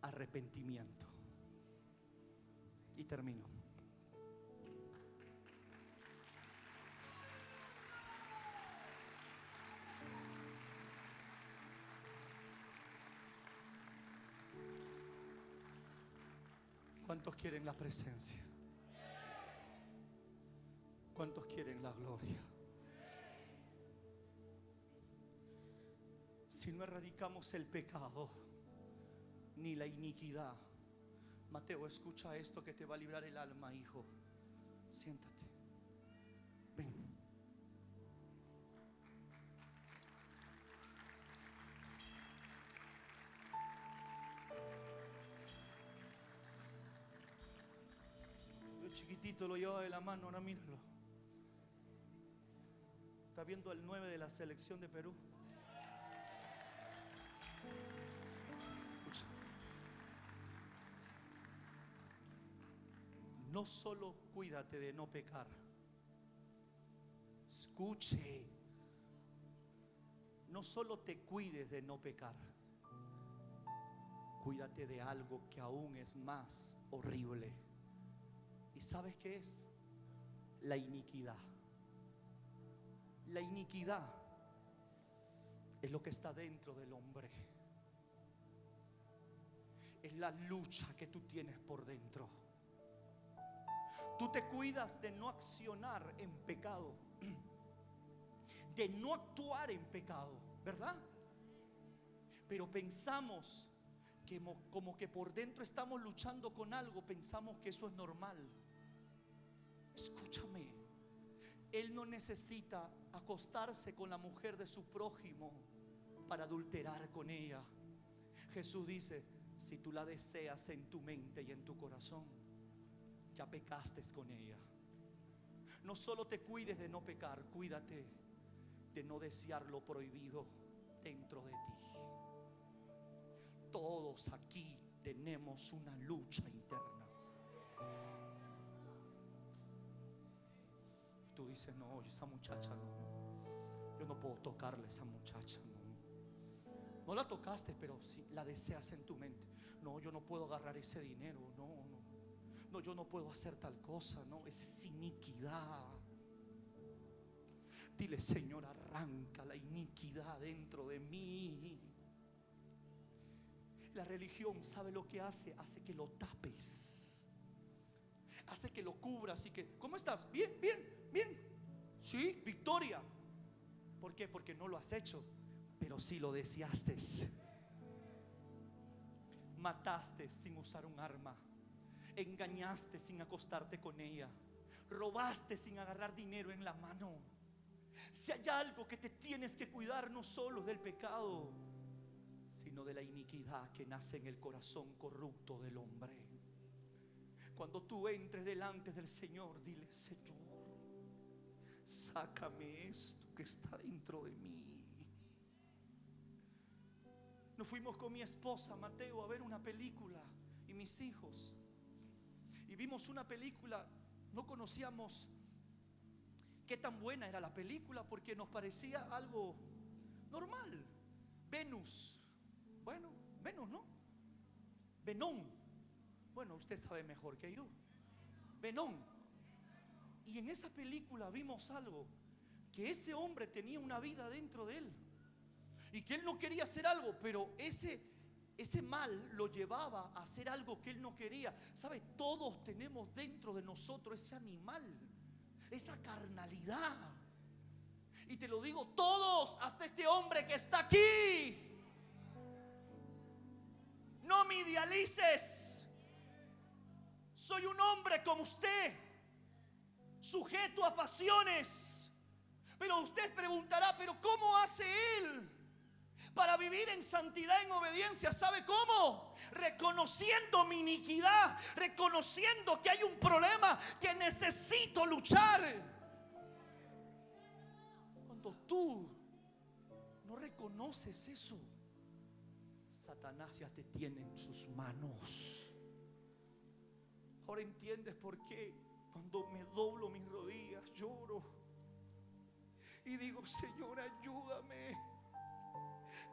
arrepentimiento. Y termino. ¿Cuántos quieren la presencia? ¿Cuántos quieren la gloria? Si no erradicamos el pecado ni la iniquidad, Mateo, escucha esto que te va a librar el alma, hijo. Siéntate. Ven. Yo chiquitito lo llevaba de la mano, ahora míralo. Está viendo el 9 de la selección de Perú. Escucha. No solo cuídate de no pecar. Escuche. No solo te cuides de no pecar. Cuídate de algo que aún es más horrible. ¿Y sabes qué es? La iniquidad. La iniquidad es lo que está dentro del hombre. Es la lucha que tú tienes por dentro. Tú te cuidas de no accionar en pecado, de no actuar en pecado, ¿verdad? Pero pensamos que como que por dentro estamos luchando con algo, pensamos que eso es normal. Escúchame, él no necesita acostarse con la mujer de su prójimo para adulterar con ella. Jesús dice: si tú la deseas en tu mente y en tu corazón, ya pecaste con ella. No solo te cuides de no pecar, cuídate de no desear lo prohibido dentro de ti. Todos aquí tenemos una lucha interna. Y tú dices: no, esa muchacha no, yo no puedo tocarle a esa muchacha, no. No la tocaste, pero si la deseas en tu mente. No, yo no puedo agarrar ese dinero, no, yo no puedo hacer tal cosa, no, esa es iniquidad. Dile: Señor, arranca la iniquidad dentro de mí. La religión, ¿sabe lo que hace? Hace que lo tapes, hace que lo cubras y que, ¿cómo estás? Bien, bien, bien. Sí, victoria. ¿Por qué? Porque no lo has hecho, pero sí lo deseaste. Mataste sin usar un arma, engañaste sin acostarte con ella, robaste sin agarrar dinero en la mano. Si hay algo que te tienes que cuidar, no solo del pecado, sino de la iniquidad que nace en el corazón corrupto del hombre. Cuando tú entres delante del Señor, dile: Señor, sácame esto que está dentro de mí. Nos fuimos con mi esposa Mateo a ver una película y mis hijos, y vimos una película. No conocíamos qué tan buena era la película porque nos parecía algo normal. Venus, bueno, Venus, ¿no? Venón, bueno, usted sabe mejor que yo. Venón. Y en esa película vimos algo, que ese hombre tenía una vida dentro de él y que él no quería hacer algo, pero ese mal lo llevaba a hacer algo que él no quería. ¿Sabe? Todos tenemos dentro de nosotros ese animal, esa carnalidad. Y te lo digo, todos, hasta este hombre que está aquí. No me idealices. Soy un hombre como usted, sujeto a pasiones. Pero usted preguntará: ¿pero cómo hace él para vivir en santidad, en obediencia? ¿Sabe cómo? Reconociendo mi iniquidad, reconociendo que hay un problema que necesito luchar. Cuando tú no reconoces eso, Satanás ya te tiene en sus manos. Ahora entiendes por qué cuando me doblo mis rodillas lloro y digo: Señor, ayúdame.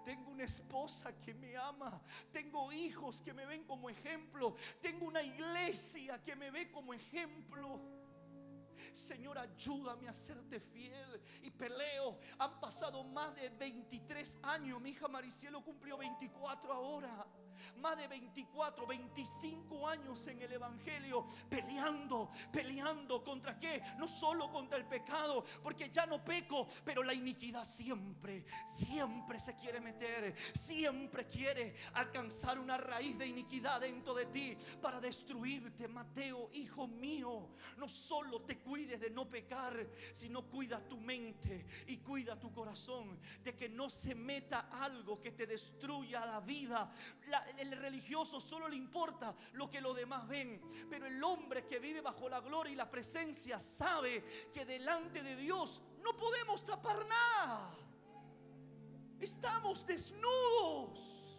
Tengo una esposa que me ama, tengo hijos que me ven como ejemplo, tengo una iglesia que me ve como ejemplo. Señor, ayúdame a serte fiel. Y peleo. Han pasado más de 23 años. Mi hija Maricielo cumplió 24 ahora. Más de 24, 25 años en el evangelio, peleando contra qué, no solo contra el pecado, porque ya no peco, pero la iniquidad siempre se quiere meter, siempre quiere alcanzar una raíz de iniquidad dentro de ti para destruirte. Mateo, hijo mío, no solo te cuides de no pecar, sino cuida tu mente y cuida tu corazón de que no se meta algo que te destruya la vida. El religioso solo le importa lo que los demás ven, pero el hombre que vive bajo la gloria y la presencia sabe que delante de Dios no podemos tapar nada. Estamos desnudos.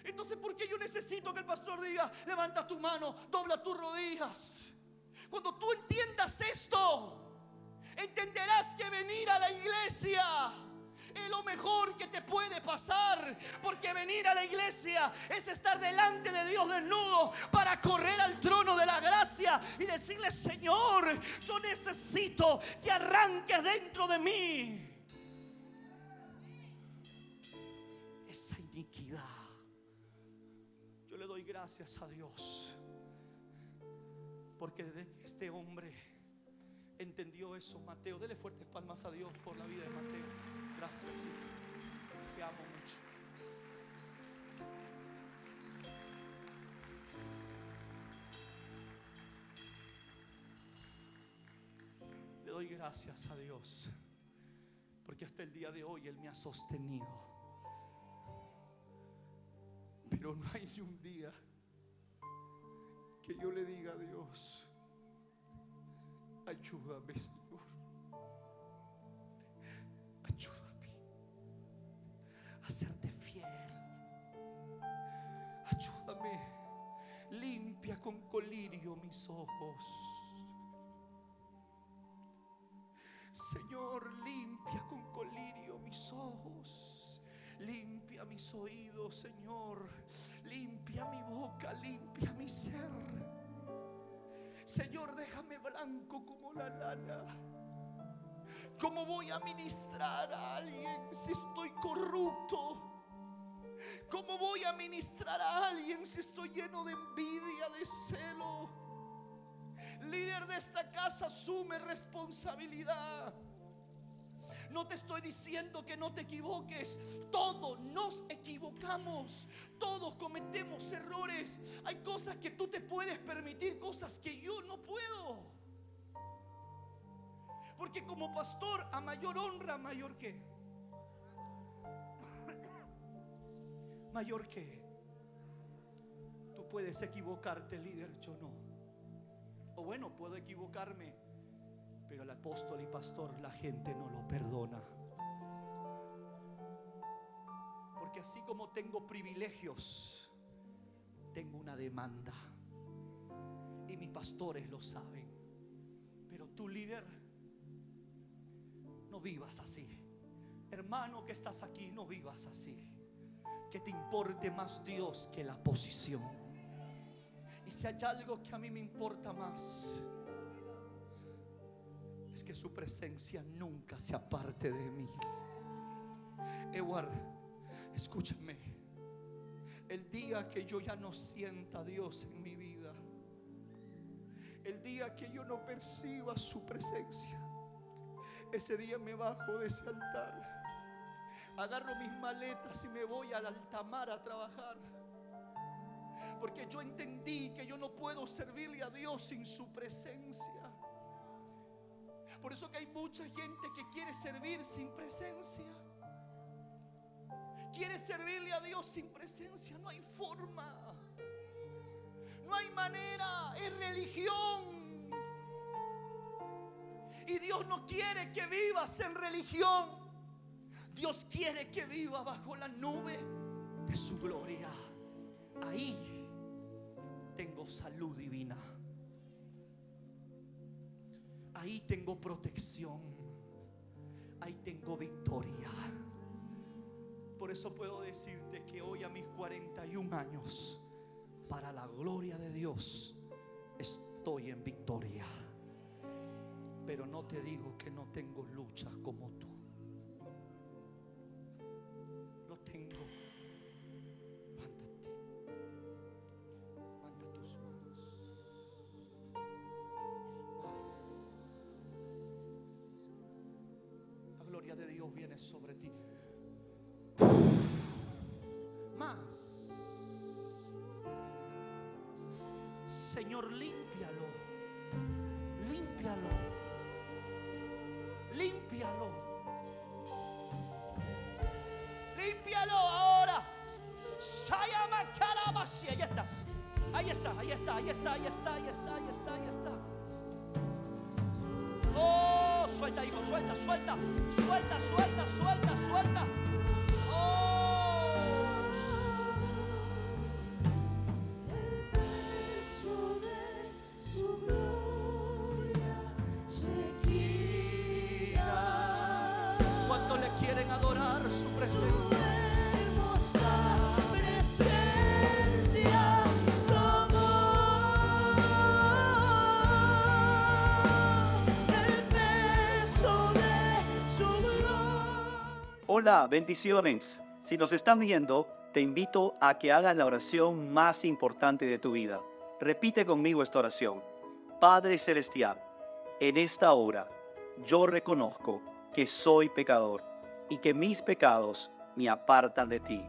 Entonces, ¿por qué yo necesito que el pastor diga: levanta tu mano, dobla tus rodillas? Cuando tú entiendas esto, entenderás que venir a la iglesia es lo mejor que te puede pasar, porque venir a la iglesia es estar delante de Dios desnudo para correr al trono de la gracia y decirle: Señor, yo necesito que arranques dentro de mí esa iniquidad. Yo le doy gracias a Dios, porque desde que este hombre entendió eso, Mateo, dele fuertes palmas a Dios por la vida de Mateo. Gracias, sí. Te amo mucho. Le doy gracias a Dios, porque hasta el día de hoy Él me ha sostenido. Pero no hay ni un día que yo le diga a Dios: ayúdame, Señor, ayúdame a serte fiel, ayúdame, limpia con colirio mis ojos, Señor, limpia con colirio mis ojos, limpia mis oídos, Señor, limpia mi boca, limpia mi ser. Señor, déjame blanco como la lana. ¿Cómo voy a ministrar a alguien si estoy corrupto? ¿Cómo voy a ministrar a alguien si estoy lleno de envidia, de celo? Líder de esta casa, asume responsabilidad. No te estoy diciendo que no te equivoques. Todos nos equivocamos. Todos cometemos errores. Hay cosas que tú te puedes permitir, cosas que yo no puedo. Porque como pastor, a mayor honra, mayor que. Mayor que. Tú puedes equivocarte, líder, yo no. O bueno, puedo equivocarme, pero el apóstol y pastor, la gente no lo perdona. Porque así como tengo privilegios, tengo una demanda. Y mis pastores lo saben. Pero tú, líder, no vivas así. Hermano que estás aquí, no vivas así. Que te importe más Dios que la posición. Y si hay algo que a mí me importa más, es que su presencia nunca se aparte de mí. Edward, escúchame. El día que yo ya no sienta a Dios en mi vida, el día que yo no perciba su presencia, ese día me bajo de ese altar, agarro mis maletas y me voy al altar a trabajar. Porque yo entendí que yo no puedo servirle a Dios sin su presencia. Por eso que hay mucha gente que quiere servir sin presencia. Quiere servirle a Dios sin presencia. No hay forma, no hay manera. Es religión. Y Dios no quiere que vivas en religión. Dios quiere que vivas bajo la nube. de su gloria. Ahí tengo salud divina. Ahí tengo protección. Ahí tengo victoria. Por eso puedo decirte que hoy a mis 41 años, para la gloria de Dios, estoy en victoria. Pero no te digo que no tengo luchas como tú. Lo tengo. Levántate. Levanta tus manos. Más. La gloria de Dios viene sobre ti. Más. Señor, límpialo. Límpialo. Límpialo. Límpialo ahora. Shayama Karabasi. Ahí está. Ahí está, ahí está, ahí está, ahí está, ahí está, ahí está, ahí está. Oh, suelta, hijo, suelta, suelta, suelta, suelta, suelta, suelta. Oh. El peso de su gloria se quita. ¿Cuántos le quieren adorar su presencia? Hermosa presencia tomó el peso de su gloria. Hola, bendiciones. Si nos están viendo, te invito a que hagas la oración más importante de tu vida. Repite conmigo esta oración. Padre Celestial, en esta hora yo reconozco que soy pecador y que mis pecados me apartan de ti.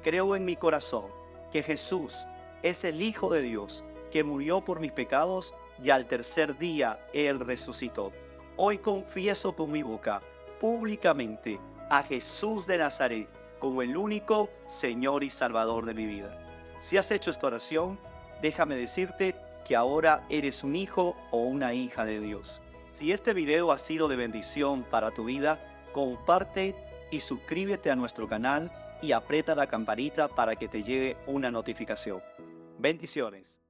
Creo en mi corazón que Jesús es el Hijo de Dios que murió por mis pecados y al tercer día Él resucitó. Hoy confieso con mi boca públicamente a Jesús de Nazaret como el único Señor y Salvador de mi vida. Si has hecho esta oración, déjame decirte que ahora eres un hijo o una hija de Dios. Si este video ha sido de bendición para tu vida, comparte y suscríbete a nuestro canal y aprieta la campanita para que te llegue una notificación. Bendiciones.